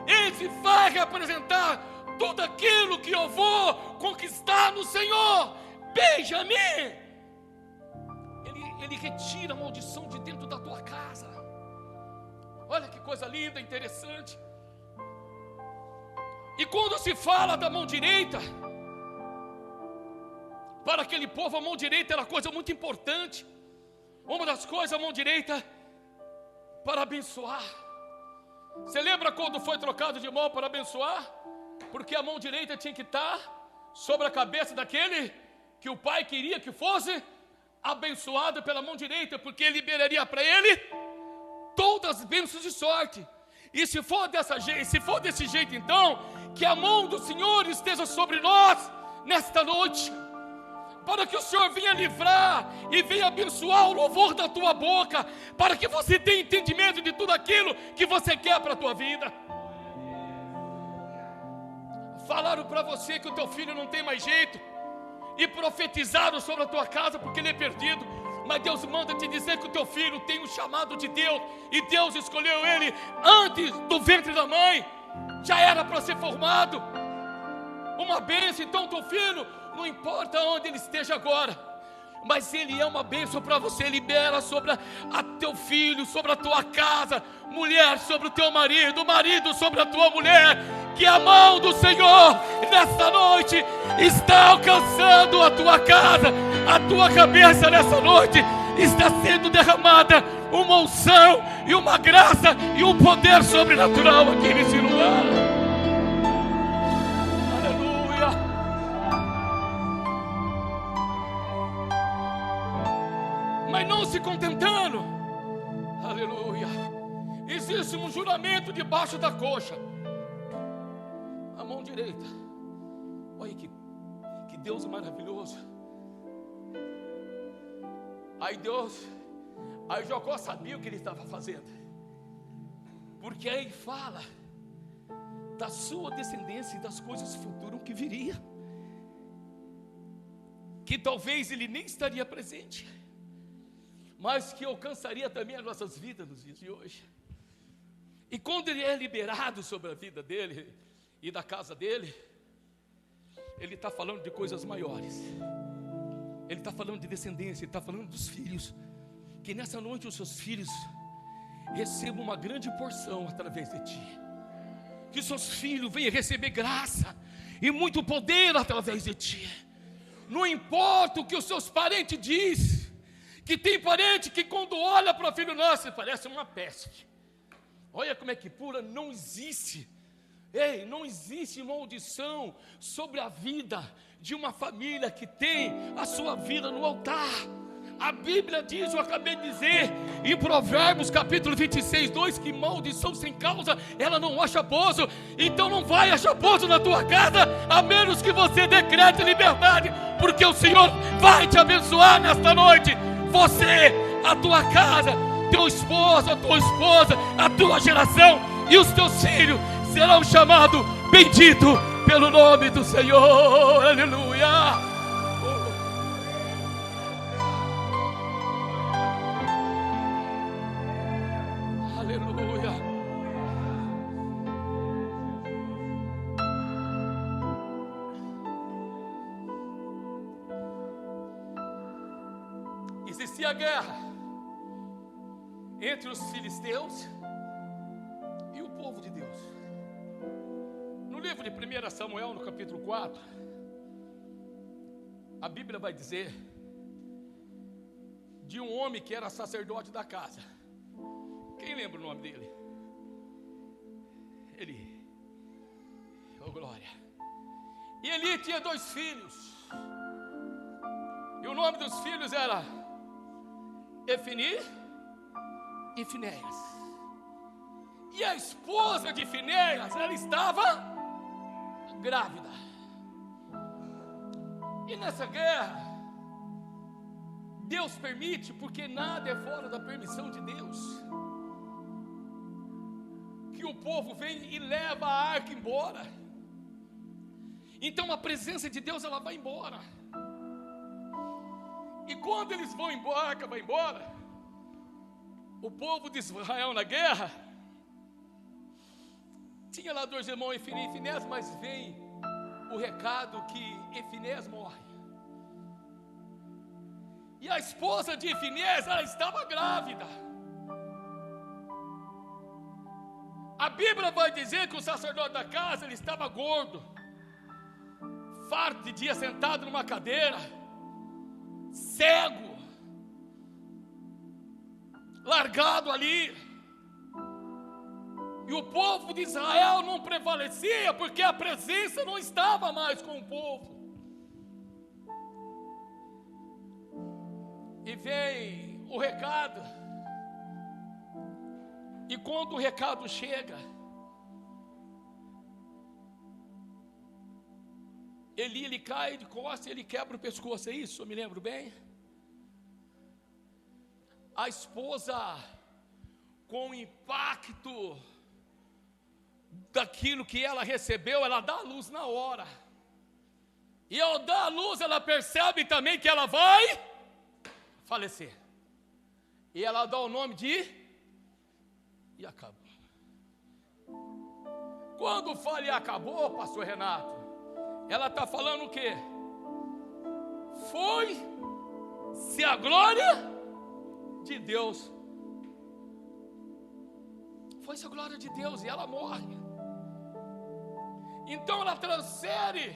Esse vai representar tudo aquilo que eu vou conquistar no Senhor. Benjamim, ele retira a maldição de dentro da tua casa. Olha que coisa linda, interessante. E quando se fala da mão direita, para aquele povo a mão direita era coisa muito importante. Uma das coisas, a mão direita para abençoar. Você lembra quando foi trocado de mão para abençoar? Porque a mão direita tinha que estar sobre a cabeça daquele que o pai queria que fosse abençoado pela mão direita, porque ele liberaria para ele todas as bênçãos de sorte. E se for desse jeito, então, que a mão do Senhor esteja sobre nós nesta noite, para que o Senhor venha livrar e venha abençoar o louvor da tua boca, para que você tenha entendimento de tudo aquilo que você quer para a tua vida. Falaram para você que o teu filho não tem mais jeito, e profetizaram sobre a tua casa porque ele é perdido, mas Deus manda te dizer que o teu filho tem um chamado de Deus, e Deus escolheu ele antes do ventre da mãe, já era para ser formado, uma bênção. Então teu filho, não importa onde ele esteja agora, mas ele é uma bênção para você. Libera sobre a teu filho, sobre a tua casa, mulher sobre o teu marido, marido sobre a tua mulher, que a mão do Senhor nesta noite está alcançando a tua casa, a tua cabeça. Nessa noite está sendo derramada uma unção e uma graça e um poder sobrenatural aqui nesse lugar. Mas não se contentando, aleluia, existe um juramento debaixo da coxa, a mão direita. Olha que Deus maravilhoso. Aí Jacó sabia o que ele estava fazendo, porque aí fala da sua descendência e das coisas futuras que viria, que talvez ele nem estaria presente, mas que alcançaria também as nossas vidas nos dias de hoje. E quando ele é liberado sobre a vida dele e da casa dele, ele está falando de coisas maiores. Ele está falando de descendência, ele está falando dos filhos, que nessa noite os seus filhos recebam uma grande porção através de ti, que seus filhos venham receber graça e muito poder através de ti. Não importa o que os seus parentes dizem, que tem parente que quando olha para o filho nosso parece uma peste. Olha como é que pura, não existe. Ei, não existe maldição sobre a vida de uma família que tem a sua vida no altar. A Bíblia diz, eu acabei de dizer, em Provérbios capítulo 26, 2, que maldição sem causa, ela não acha pouso. Então não vai achar pouso na tua casa, a menos que você decrete liberdade, porque o Senhor vai te abençoar nesta noite. Você, a tua casa, teu esposo, a tua esposa, a tua geração e os teus filhos serão chamados bendito pelo nome do Senhor. Aleluia. Aleluia. Existia a guerra entre os filisteus e o povo de Deus. No livro de 1 Samuel, no capítulo 4, a Bíblia vai dizer de um homem que era sacerdote da casa. Quem lembra o nome dele? Eli. Oh, glória. E Eli tinha 2 filhos. E o nome dos filhos era Efni e Finéias. E a esposa de Finéias, ela estava grávida. E nessa guerra, Deus permite, porque nada é fora da permissão de Deus, que o povo vem e leva a arca embora. Então a presença de Deus, ela vai embora. E quando eles vão embora, a arca vai embora, o povo de Israel na guerra, tinha lá 2 irmãos, Efni e Finéias, mas vem o recado que Finéias morre. E a esposa de Finéias, ela estava grávida. A Bíblia vai dizer que o sacerdote da casa, ele estava gordo, farto de dia sentado numa cadeira, cego, largado ali. E o povo de Israel não prevalecia, porque a presença não estava mais com o povo. E vem o recado. E quando o recado chega, ele cai de costas, ele quebra o pescoço, é isso? Eu me lembro bem? A esposa, com o impacto daquilo que ela recebeu, ela dá a luz na hora. E ao dar a luz, ela percebe também que ela vai falecer. E ela dá o nome de Iacabo. Quando fala Iacabo, pastor Renato, ela está falando o quê? Foi-se a glória de Deus. Foi-se a glória de Deus e ela morre. Então ela transfere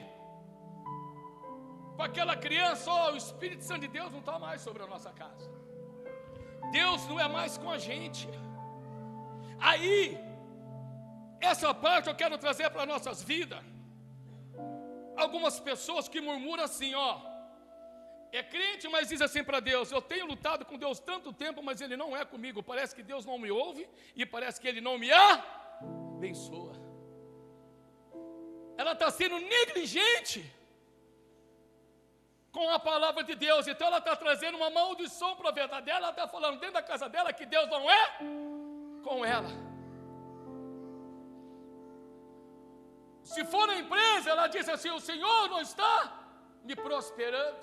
para aquela criança: ó, o Espírito Santo de Deus não está mais sobre a nossa casa. Deus não é mais com a gente. Aí, essa parte eu quero trazer para nossas vidas. Algumas pessoas que murmuram assim, ó, é crente, mas diz assim para Deus: eu tenho lutado com Deus tanto tempo, mas Ele não é comigo. Parece que Deus não me ouve e parece que Ele não me abençoa. Ela está sendo negligente com a palavra de Deus. Então ela está trazendo uma maldição para a vida dela. Ela está falando dentro da casa dela que Deus não é com ela. Se for na empresa, ela diz assim: o Senhor não está me prosperando.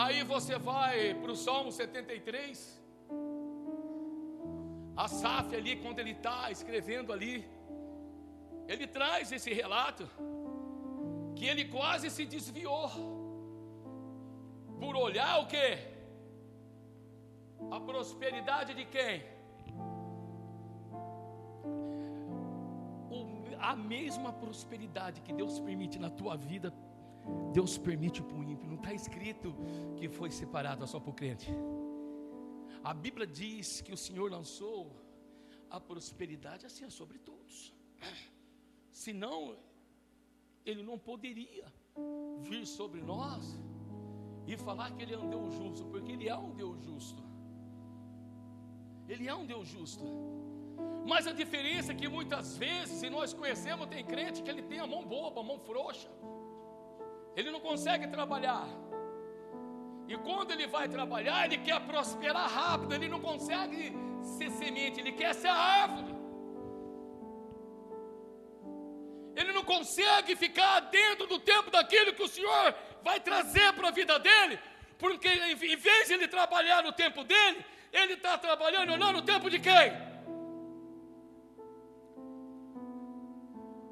Aí você vai para o Salmo 73. Asaf ali, quando ele está escrevendo ali, ele traz esse relato, que ele quase se desviou, por olhar o quê? A prosperidade de quem? A mesma prosperidade que Deus permite na tua vida, Deus permite para o ímpio. Não está escrito que foi separado só para o crente. A Bíblia diz que o Senhor lançou a prosperidade assim sobre todos. Senão, Ele não poderia vir sobre nós e falar que Ele é um Deus justo, porque Ele é um Deus justo. Ele é um Deus justo. Mas a diferença é que muitas vezes, se nós conhecemos, tem crente que ele tem a mão boba, a mão frouxa. Ele não consegue trabalhar. E quando ele vai trabalhar, ele quer prosperar rápido. Ele não consegue ser semente, ele quer ser a árvore. Ele não consegue ficar dentro do tempo daquilo que o Senhor vai trazer para a vida dele. Porque em vez de ele trabalhar no tempo dele, ele está trabalhando não no tempo de quem?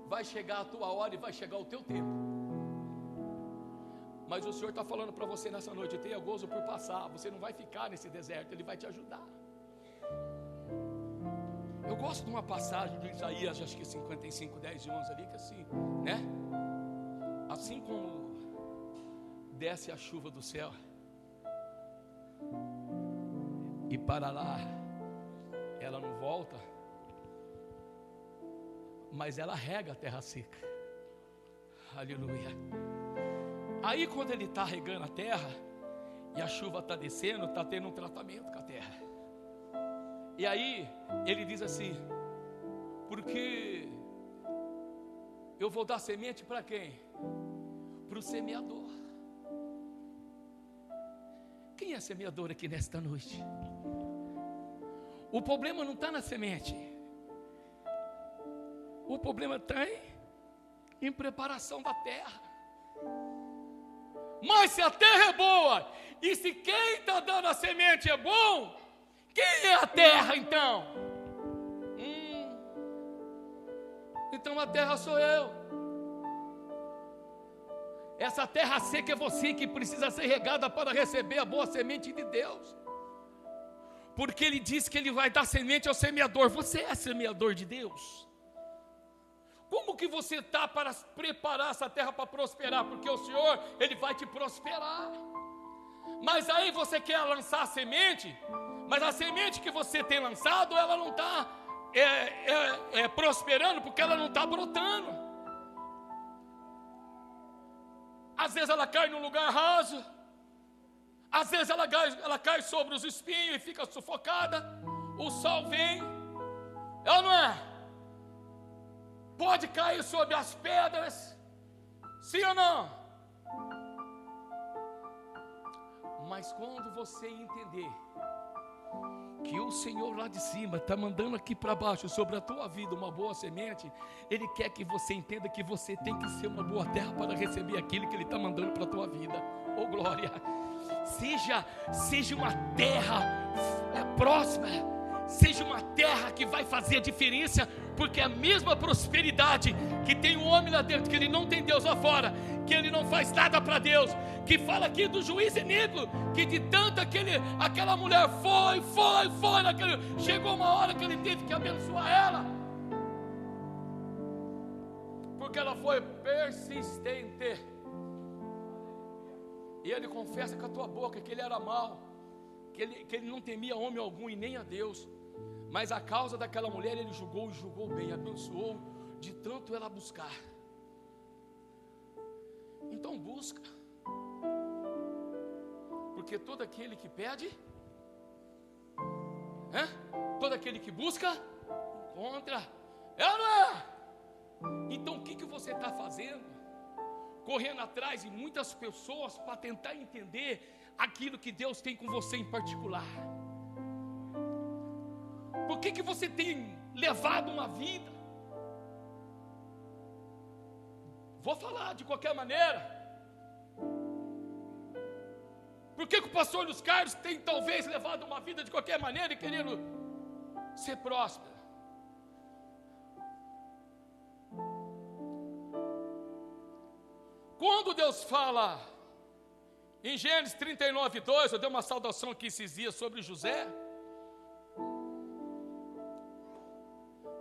Vai chegar a tua hora e vai chegar o teu tempo. Mas o Senhor está falando para você nessa noite: tenha gozo por passar. Você não vai ficar nesse deserto, Ele vai te ajudar. Eu gosto de uma passagem de Isaías, acho que 55, 10 e 11 ali, que assim, né? Assim como desce a chuva do céu, e para lá ela não volta, mas ela rega a terra seca. Aleluia. Aí quando ele está regando a terra, e a chuva está descendo, está tendo um tratamento com a terra. E aí ele diz assim: porque eu vou dar semente para quem? Para o semeador. Quem é semeador aqui nesta noite? O problema não está na semente. O problema está em preparação da terra. Mas se a terra é boa, e se quem está dando a semente é bom, quem é a terra então? Então a terra sou eu. Essa terra seca é você que precisa ser regada para receber a boa semente de Deus. Porque Ele diz que Ele vai dar semente ao semeador. Você é semeador de Deus? Como que você está para preparar essa terra para prosperar? Porque o Senhor, Ele vai te prosperar. Mas aí você quer lançar a semente, mas a semente que você tem lançado, ela não está prosperando, porque ela não está brotando. Às vezes ela cai num lugar raso, às vezes ela cai sobre os espinhos e fica sufocada. O sol vem, ela não é? Pode cair sobre as pedras, sim ou não? Mas quando você entender que o Senhor lá de cima está mandando aqui para baixo sobre a tua vida uma boa semente, Ele quer que você entenda que você tem que ser uma boa terra para receber aquilo que Ele está mandando para a tua vida. Oh glória! Seja uma terra próspera, seja uma terra que vai fazer a diferença, porque a mesma prosperidade que tem o homem lá dentro, que ele não tem Deus lá fora, que ele não faz nada para Deus, que fala aqui do juiz Eníquilo, que de tanto aquela mulher foi, chegou uma hora que ele teve que abençoar ela, porque ela foi persistente. E ele confessa com a tua boca que ele era mau, que ele não temia homem algum e nem a Deus, mas a causa daquela mulher ele julgou bem, abençoou de tanto ela buscar. Então busca, porque todo aquele que pede, todo aquele que busca, encontra. Então o que você está fazendo? Correndo atrás de muitas pessoas para tentar entender aquilo que Deus tem com você em particular. Por que você tem levado uma vida? Vou falar de qualquer maneira. Por que o pastor Luiz Carlos tem talvez levado uma vida de qualquer maneira e querendo ser próspero? Quando Deus fala em Gênesis 39:2, eu dei uma saudação aqui esses dias sobre José.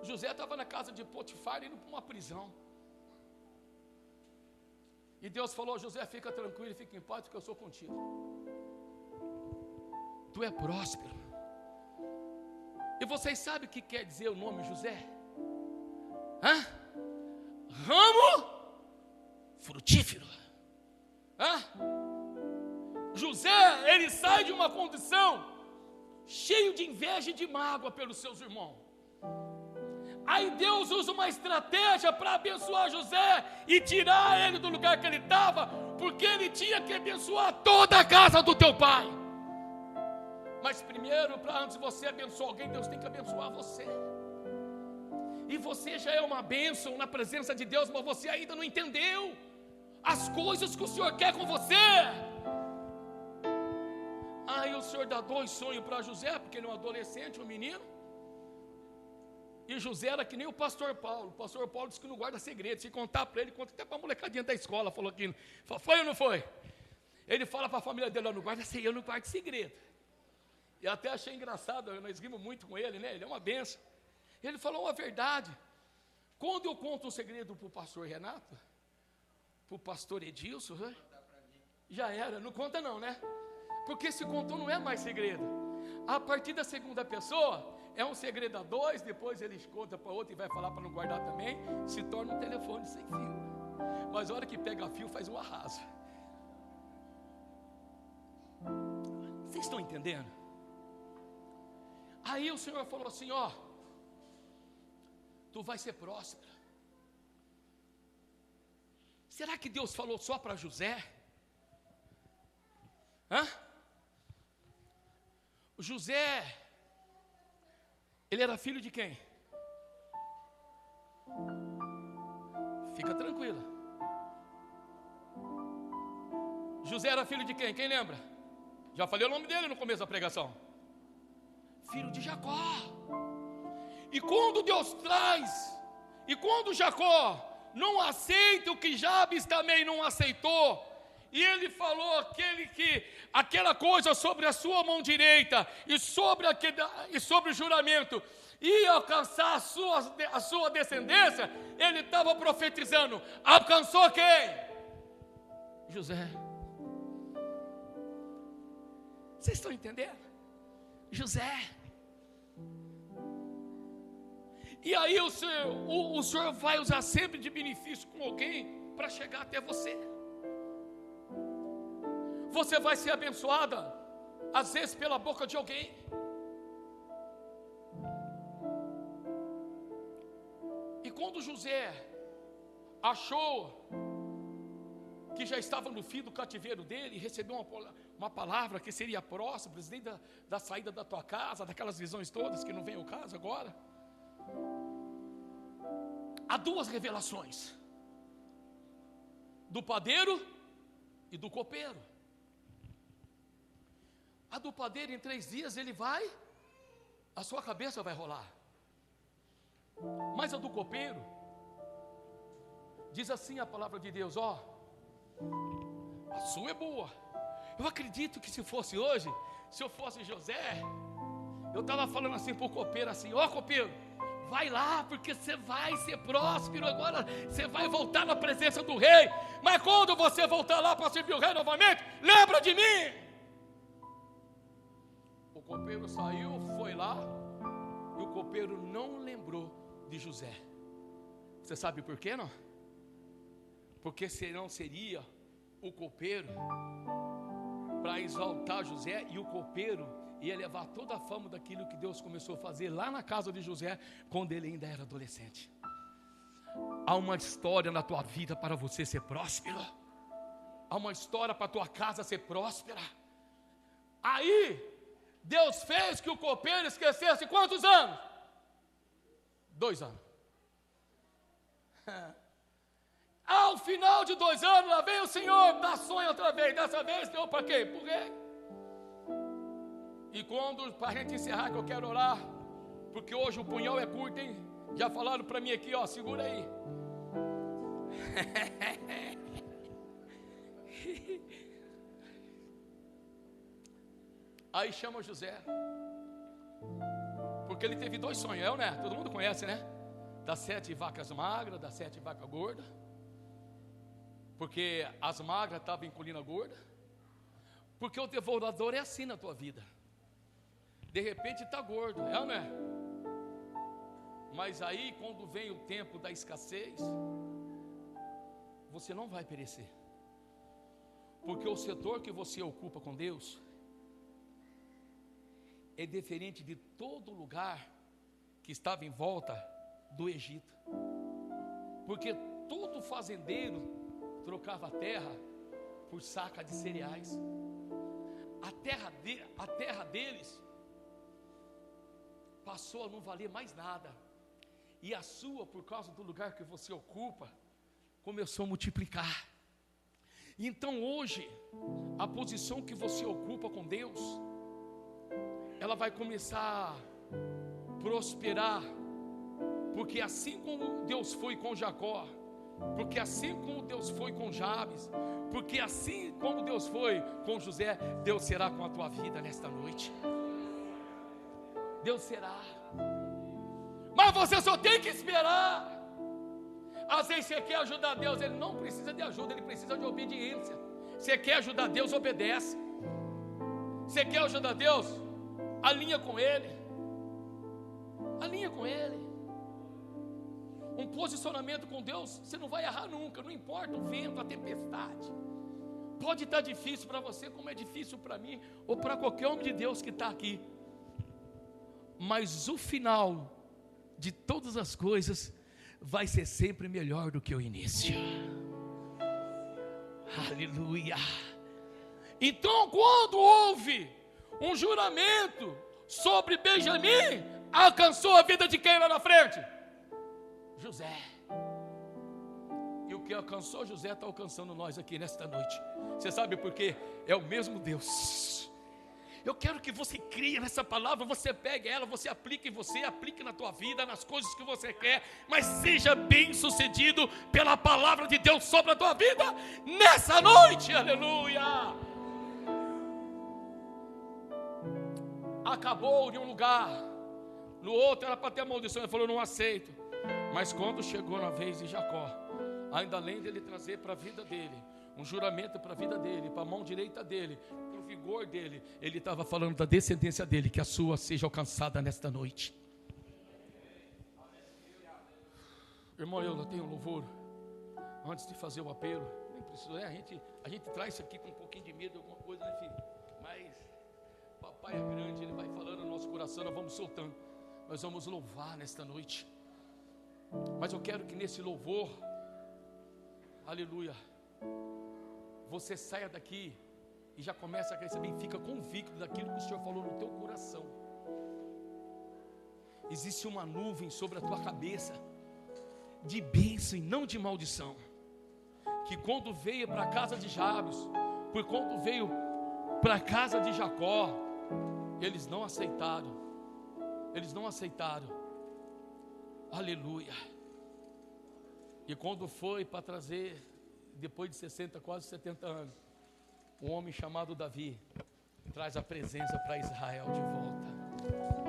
José estava na casa de Potifar indo para uma prisão. E Deus falou: José, fica tranquilo, fica em paz, porque eu sou contigo. Tu é próspero. E vocês sabem o que quer dizer o nome José? Ramo frutífero. José, ele sai de uma condição cheio de inveja e de mágoa pelos seus irmãos. Aí Deus usa uma estratégia para abençoar José e tirar ele do lugar que ele estava, porque ele tinha que abençoar toda a casa do teu pai. Mas primeiro, antes de você abençoar alguém, Deus tem que abençoar você. E você já é uma bênção na presença de Deus, mas você ainda não entendeu as coisas que o Senhor quer com você. Aí o Senhor dá 2 sonhos para José, porque ele é um adolescente, um menino. E José era que nem o pastor Paulo. O pastor Paulo disse que não guarda segredo. Se contar para ele, conta até para a molecadinha da escola. Falou aqui, foi ou não foi? Ele fala para a família dele: eu não guardo segredo. E até achei engraçado, nós rimos muito com ele, né? Ele é uma benção. Ele falou uma verdade. Quando eu conto um segredo para o pastor Renato, para o pastor Edilson, já era, não conta não, né? Porque se contou não é mais segredo. A partir da segunda pessoa, é um segredo a dois, depois eles contam para outro e vai falar para não guardar também, se torna um telefone sem fio. Mas a hora que pega fio, faz um arraso. Vocês estão entendendo? Aí o Senhor falou assim, ó, tu vai ser próspera. Será que Deus falou só para José? O José, ele era filho de quem? Fica tranquila. José era filho de quem? Quem lembra? Já falei o nome dele no começo da pregação. Filho de Jacó. E quando Deus traz, e quando Jacó não aceita o que Jabes também não aceitou, e ele falou aquela coisa sobre a sua mão direita e sobre o juramento ia alcançar a sua descendência, ele estava profetizando. Alcançou quem? José. Vocês estão entendendo? José. E aí o Senhor vai usar sempre de benefício com alguém para chegar até você. Você vai ser abençoada, às vezes pela boca de alguém. E quando José achou que já estava no fim do cativeiro dele, e recebeu uma palavra que seria próxima, desde da saída da tua casa, daquelas visões todas que não vem ao caso agora, há duas revelações: do padeiro e do copeiro. A do padeiro, em 3 dias ele vai, a sua cabeça vai rolar. Mas a do copeiro, diz assim a palavra de Deus, ó, a sua é boa. Eu acredito que se fosse hoje, se eu fosse José, eu estava falando assim para o copeiro, assim, ó copeiro, vai lá, porque você vai ser próspero agora, você vai voltar na presença do rei, mas quando você voltar lá para servir o rei novamente, lembra de mim. O copeiro saiu, foi lá, e o copeiro não lembrou de José. Você sabe por quê, não? Porque senão seria o copeiro para exaltar José, e o copeiro ia levar toda a fama daquilo que Deus começou a fazer lá na casa de José, quando ele ainda era adolescente. Há uma história na tua vida para você ser próspero. Há uma história para a tua casa ser próspera. Aí Deus fez que o copeiro esquecesse quantos anos? 2 anos. Ao final de 2 anos, lá vem o Senhor, dá sonho outra vez. Dessa vez deu para quê? Para o rei. E quando, para a gente encerrar, que eu quero orar, porque hoje o punhal é curto, hein? Já falaram para mim aqui, ó, segura aí. Aí chama José, porque ele teve 2 sonhos, né? Todo mundo conhece, né? Das 7 vacas magras, das 7 vacas gordas, porque as magras estavam engolindo a gorda, porque o devorador é assim na tua vida, de repente está gordo, é ou não é? Mas aí quando vem o tempo da escassez, você não vai perecer, porque o setor que você ocupa com Deus é diferente de todo lugar que estava em volta do Egito, porque todo fazendeiro trocava a terra por saca de cereais. A terra deles passou a não valer mais nada, e a sua, por causa do lugar que você ocupa, começou a multiplicar. Então hoje, a posição que você ocupa com Deus, ela vai começar a prosperar, porque assim como Deus foi com Jacó, porque assim como Deus foi com Jabes, porque assim como Deus foi com José, Deus será com a tua vida nesta noite. Deus será. Mas você só tem que esperar. Às vezes você quer ajudar Deus, Ele não precisa de ajuda, Ele precisa de obediência. Você quer ajudar Deus, obedece. Você quer ajudar Deus, alinha com Ele. Alinha com Ele. Um posicionamento com Deus, você não vai errar nunca. Não importa o vento, a tempestade. Pode estar difícil para você, como é difícil para mim, ou para qualquer homem de Deus que está aqui. Mas o final de todas as coisas vai ser sempre melhor do que o início. Aleluia. Então, quando houve um juramento sobre Benjamim, alcançou a vida de quem lá na frente? José. E o que alcançou José está alcançando nós aqui nesta noite. Você sabe por quê? É o mesmo Deus. Eu quero que você crie nessa palavra, você pegue ela, você aplique em você, aplique na tua vida, nas coisas que você quer, mas seja bem sucedido pela palavra de Deus sobre a tua vida nessa noite. Aleluia. Acabou em um lugar, no outro era para ter maldição. Ele falou: não aceito. Mas quando chegou na vez de Jacó, ainda além dele trazer para a vida dele um juramento para a vida dele, para a mão direita dele, para o vigor dele, ele estava falando da descendência dele, que a sua seja alcançada nesta noite. Irmão, eu não tenho louvor. Antes de fazer o apelo, nem preciso, né? A gente traz isso aqui com um pouquinho de medo, alguma coisa, né, filho? Mas papai é grande, ele vai falando no nosso coração, nós vamos soltando. Nós vamos louvar nesta noite. Mas eu quero que nesse louvor, aleluia, você saia daqui e já começa a receber e fica convicto daquilo que o Senhor falou no teu coração. Existe uma nuvem sobre a tua cabeça de bênção e não de maldição. Que quando veio para a casa de Jabes, por quando veio para a casa de Jacó, eles não aceitaram. Eles não aceitaram. Aleluia. E quando foi para trazer, depois de 60, quase 70 anos, um homem chamado Davi traz a presença para Israel de volta.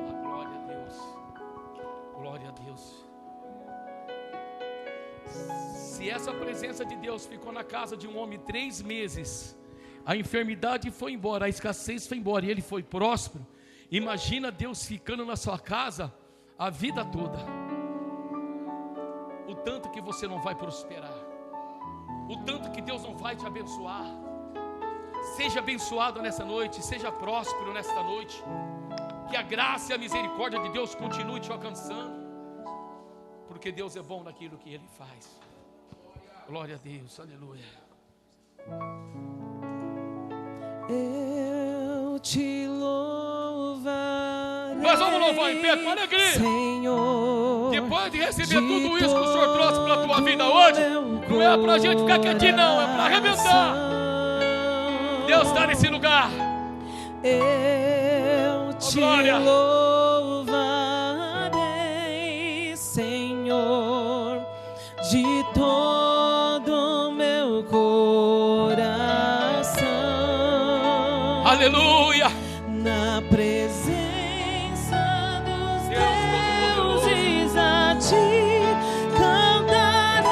A glória a Deus. Glória a Deus. Se essa presença de Deus ficou na casa de um homem 3 meses, a enfermidade foi embora, a escassez foi embora e ele foi próspero, imagina Deus ficando na sua casa a vida toda. O tanto que você não vai prosperar, o tanto que Deus não vai te abençoar. Seja abençoado nessa noite, seja próspero nesta noite, que a graça e a misericórdia de Deus continue te alcançando, porque Deus é bom naquilo que Ele faz. Glória a Deus, aleluia. Eu te louvarei. Nós vamos louvar em pé com alegria, Senhor. Depois de receber tudo isso que o Senhor trouxe para a tua vida hoje, não é para a gente ficar quietinho não, é para arrebentar. Deus está nesse lugar. Eu te louvarei, Senhor, de todo meu coração. Aleluia. Na presença dos deuses a ti cantarei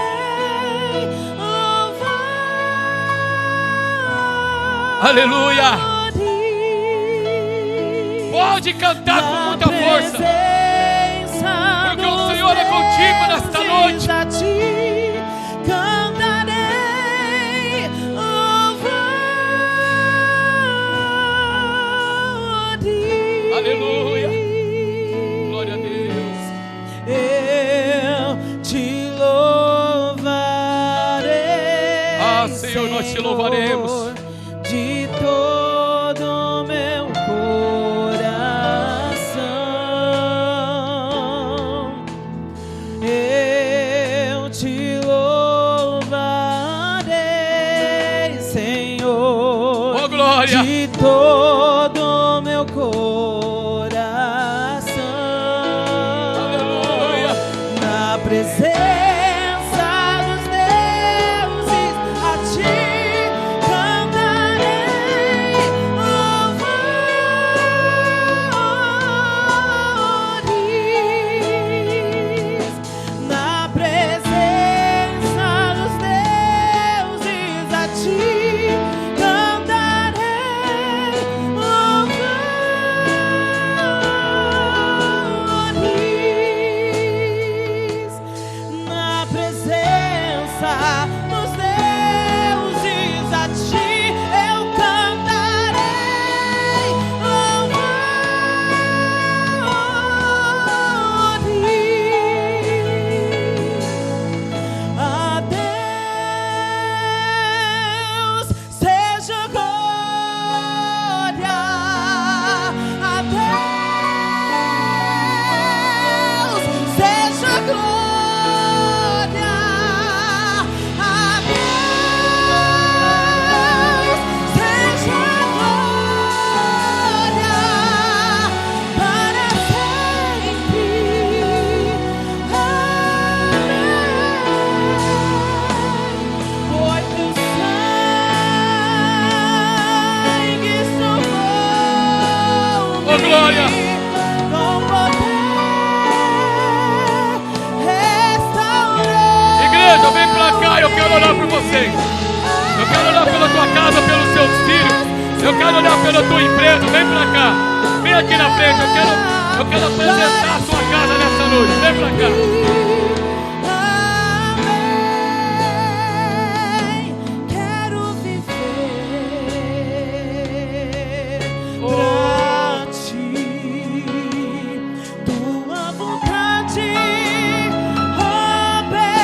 louvor. Aleluia. Pode cantar com muita força, porque o Senhor é contigo nesta noite. A ti cantarei louvor. Aleluia. Glória a Deus. Eu te louvarei. Ah, Senhor, nós te louvaremos de todo meu coração. Eu te louvarei, Senhor, oh, glória, de todo meu coração. aleluia. Na presença dos deuses a ti cantarei louvores. Na presença dos deuses a ti tua glória. Com poder restaurar. Igreja, vem pra cá, eu quero orar por vocês. Eu quero orar pela tua casa, pelos seus filhos. Eu quero orar pela tua empresa. Vem pra cá. Vem aqui na frente. Eu quero apresentar a tua casa nessa noite. Vem pra cá. Quero viver pra ti, tua vontade obedecer.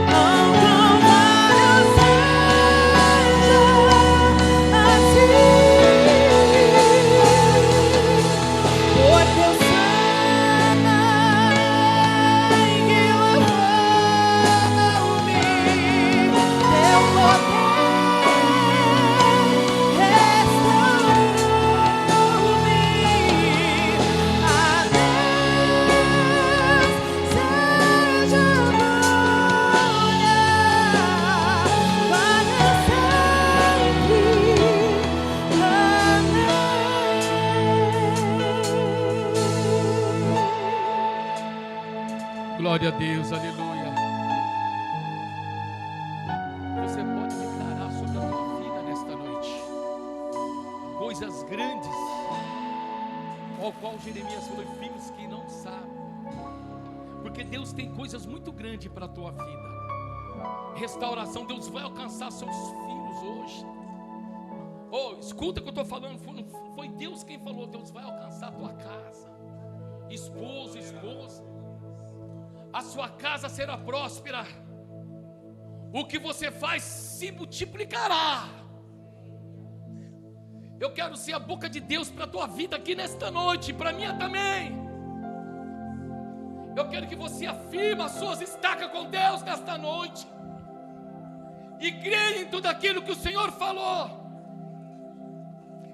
Ao Calvário seja assim, por teu sangue lavou-me, teu poder restaurou-me. A Deus seja a glória para sempre. Amém. Glória a Deus, aleluia. Você pode declarar sobre a tua vida nesta noite coisas grandes, ao qual Jeremias falou: filhos que não sabem, porque Deus tem coisas muito grandes para a tua vida. Restauração, Deus vai alcançar seus filhos hoje. Oh, escuta o que eu estou falando, foi Deus quem falou. Deus vai alcançar a tua casa, esposo, esposa. A sua casa será próspera. O que você faz se multiplicará. Eu quero ser a boca de Deus para a tua vida aqui nesta noite, para a minha também. Eu quero que você afirme as suas estacas com Deus nesta noite e creia em tudo aquilo que o Senhor falou.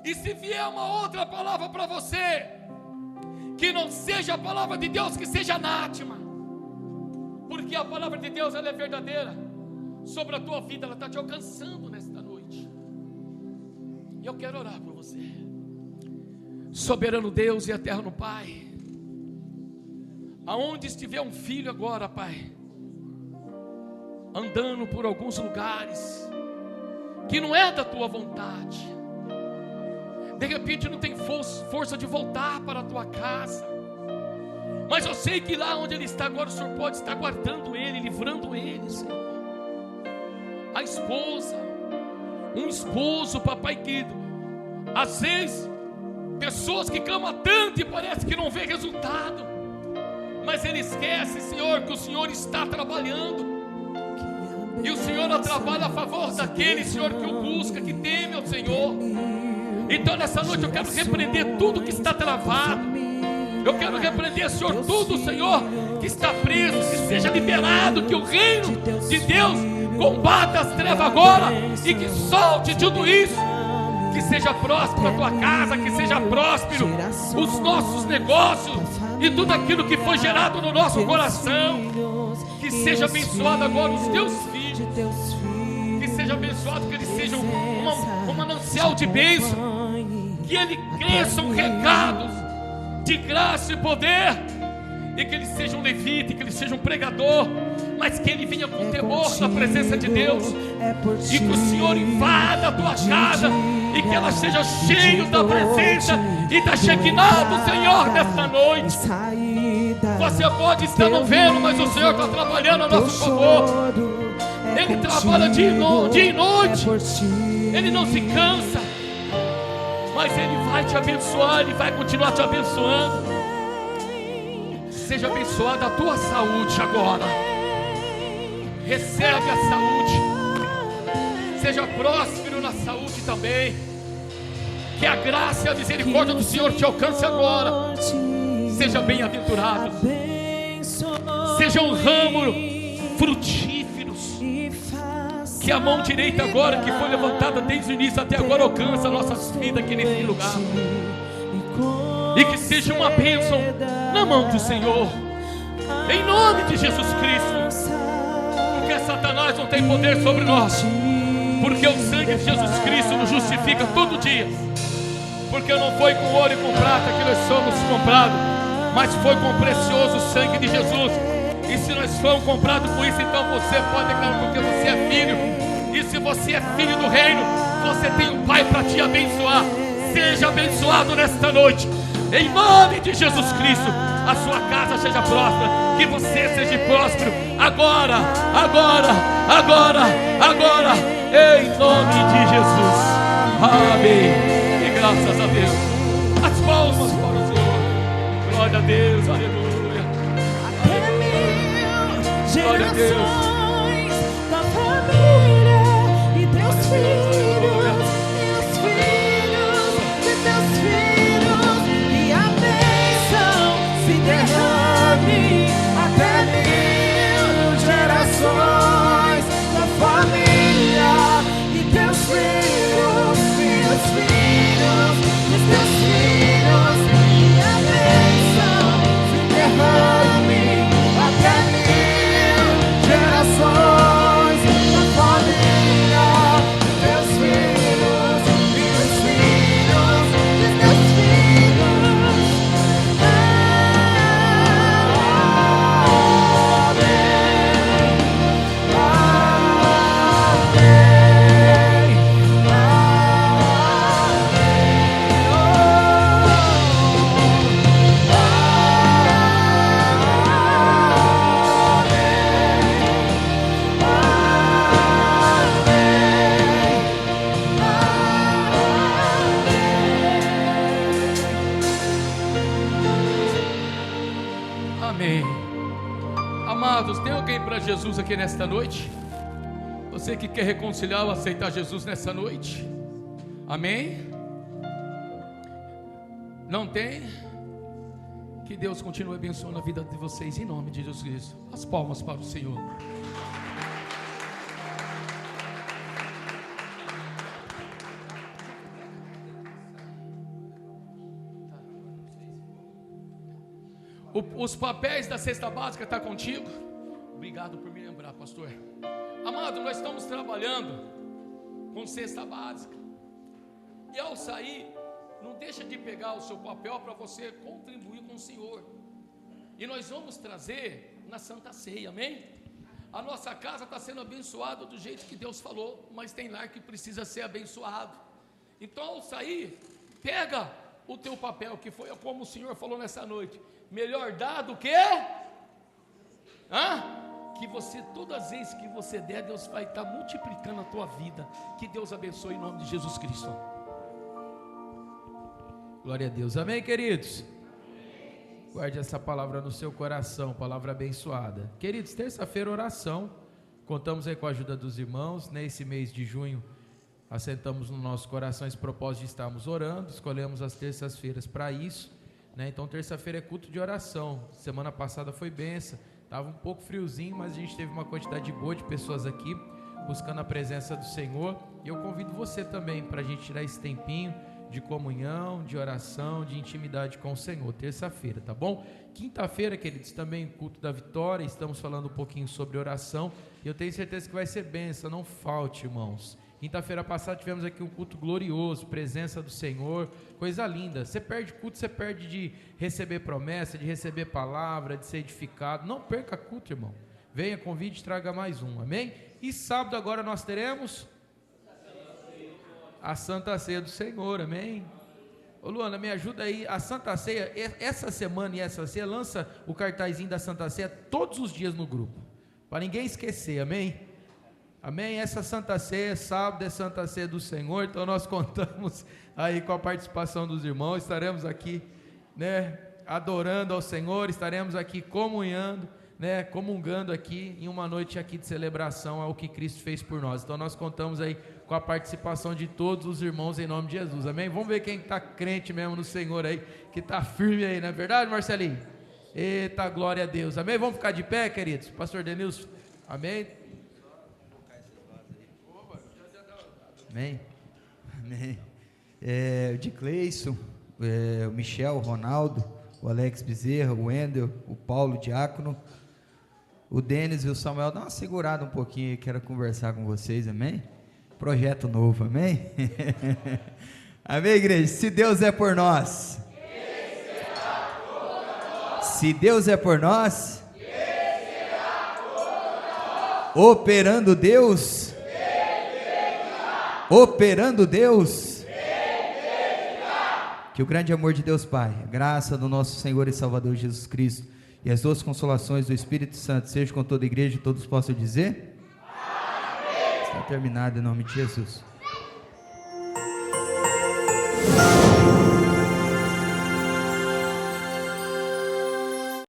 E se vier uma outra palavra para você, que não seja a palavra de Deus, que seja anátema, porque a palavra de Deus, ela é verdadeira sobre a tua vida, ela está te alcançando nesta noite. E eu quero orar por você. Soberano Deus e eterno Pai, aonde estiver um filho agora, Pai, andando por alguns lugares que não é da tua vontade, de repente não tem força de voltar para a tua casa, mas eu sei que lá onde ele está agora, o Senhor pode estar guardando ele, livrando ele, Senhor. A esposa, um esposo, papai querido, às vezes, pessoas que clamam tanto e parece que não vê resultado, mas ele esquece, Senhor, que o Senhor está trabalhando, e o Senhor trabalha a favor daquele, Senhor, que o busca, que teme ao Senhor. Então nessa noite eu quero repreender tudo que está travado. Eu quero repreender, Senhor, tudo, Senhor, que está preso, que seja liberado, que o reino de Deus combata as trevas agora e que solte tudo isso. Que seja próspero a tua casa, que seja próspero os nossos negócios e tudo aquilo que foi gerado no nosso coração. Que seja abençoado agora os teus filhos, que seja abençoado, que eles sejam um manancial de bênção, que eles cresçam regados de graça e poder, e que ele seja um levita, que ele seja um pregador, mas que ele venha com temor na presença de Deus, e que o Senhor invada a tua casa, e que ela seja cheia da presença e da Shekinah do Senhor nesta noite. Você pode estar não vendo, mas o Senhor está trabalhando a nosso favor. Ele trabalha dia e noite, Ele não se cansa, mas Ele vai te abençoar, Ele vai continuar te abençoando. Seja abençoada a tua saúde agora. Recebe a saúde. Seja próspero na saúde também. Que a graça e a misericórdia do Senhor te alcance agora. Seja bem-aventurado. Seja um ramo frutíferos. Que a mão direita agora, que foi levantada desde o início até agora, alcança nossas vidas aqui nesse lugar. E que seja uma bênção na mão do Senhor. Em nome de Jesus Cristo. Porque Satanás não tem poder sobre nós. Porque o sangue de Jesus Cristo nos justifica todo dia. Porque não foi com ouro e com prata que nós somos comprados, mas foi com o precioso sangue de Jesus. E se nós fomos comprados com isso, então você pode declarar, porque você é filho. E se você é filho do reino, você tem um Pai para te abençoar. Seja abençoado nesta noite. Em nome de Jesus Cristo. A sua casa seja próspera. Que você seja próspero. Agora, agora, agora, agora. Em nome de Jesus. Amém. Graças a Deus. As palmas para o Senhor. Glória a Deus, aleluia. Até 1000 Glória a Deus. gerações da família e teus filhos de teus filhos, e a bênção se derrame até 1000 gerações da família e teus filhos, teus filhos, e a bênção se derrame até 1000 gerações da família, teus filhos, teus filhos, teus filhos. Amém. Amados, tem alguém para Jesus aqui nesta noite? Você que quer reconciliar ou aceitar Jesus nessa noite? Amém? Não tem? Que Deus continue abençoando a vida de vocês em nome de Jesus Cristo. As palmas para o Senhor. Os papéis da cesta básica estão contigo? Obrigado por me lembrar, pastor. Amado, nós estamos trabalhando com cesta básica. E ao sair, não deixa de pegar o seu papel para você contribuir com o Senhor. E nós vamos trazer na Santa Ceia, amém? A nossa casa está sendo abençoada do jeito que Deus falou, mas tem lar que precisa ser abençoado. Então ao sair, pega o teu papel, que foi como o Senhor falou nessa noite. Melhor dar do que? Que você, todas as vezes que você der, Deus vai estar multiplicando a tua vida. Que Deus abençoe em nome de Jesus Cristo. Glória a Deus. Amém, queridos? Guarde essa palavra no seu coração, palavra abençoada. Queridos, terça-feira oração. Contamos aí com a ajuda dos irmãos. Nesse mês de junho, assentamos no nosso coração esse propósito de estarmos orando. Escolhemos as terças-feiras para isso. Então terça-feira é culto de oração. Semana passada foi benção. Estava um pouco friozinho, mas a gente teve uma quantidade boa de pessoas aqui buscando a presença do Senhor. E eu convido você também para a gente tirar esse tempinho de comunhão, de oração, de intimidade com o Senhor. Terça-feira, tá bom? Quinta-feira, queridos, também culto da vitória. Estamos falando um pouquinho sobre oração. E eu tenho certeza que vai ser benção. Não falte, irmãos. Quinta-feira passada tivemos aqui um culto glorioso, presença do Senhor, coisa linda. Você perde culto, você perde de receber promessa, de receber palavra, de ser edificado. Não perca culto, irmão. Venha, convide, traga mais um, amém? E sábado agora nós teremos a Santa Ceia do Senhor, amém? Ô Luana, me ajuda aí, a Santa Ceia, essa semana e essa ceia, lança o cartazinho da Santa Ceia todos os dias no grupo, para ninguém esquecer, amém? Amém? Essa Santa Ceia, sábado é Santa Ceia do Senhor, então nós contamos aí com a participação dos irmãos, estaremos aqui, adorando ao Senhor, estaremos aqui comunhando, comungando aqui em uma noite aqui de celebração ao que Cristo fez por nós. Então nós contamos aí com a participação de todos os irmãos em nome de Jesus, amém? Vamos ver quem está crente mesmo no Senhor aí, que está firme aí, não é verdade, Marcelinho? Eita, glória a Deus, amém? Vamos ficar de pé, queridos? Pastor Denilson, amém? Amém? Amém. O de Cleison, o Michel, o Ronaldo, o Alex Bezerra, o Wendel, o Paulo Diácono, o Denis e o Samuel. Dá uma segurada um pouquinho, quero conversar com vocês, amém? Projeto novo, amém? Amém, igreja? Se Deus é por nós, se Deus é por nós, operando Deus, operando Deus, que o grande amor de Deus Pai, a graça do nosso Senhor e Salvador Jesus Cristo e as duas consolações do Espírito Santo sejam com toda a igreja e todos possam dizer amém. Está terminado em nome de Jesus.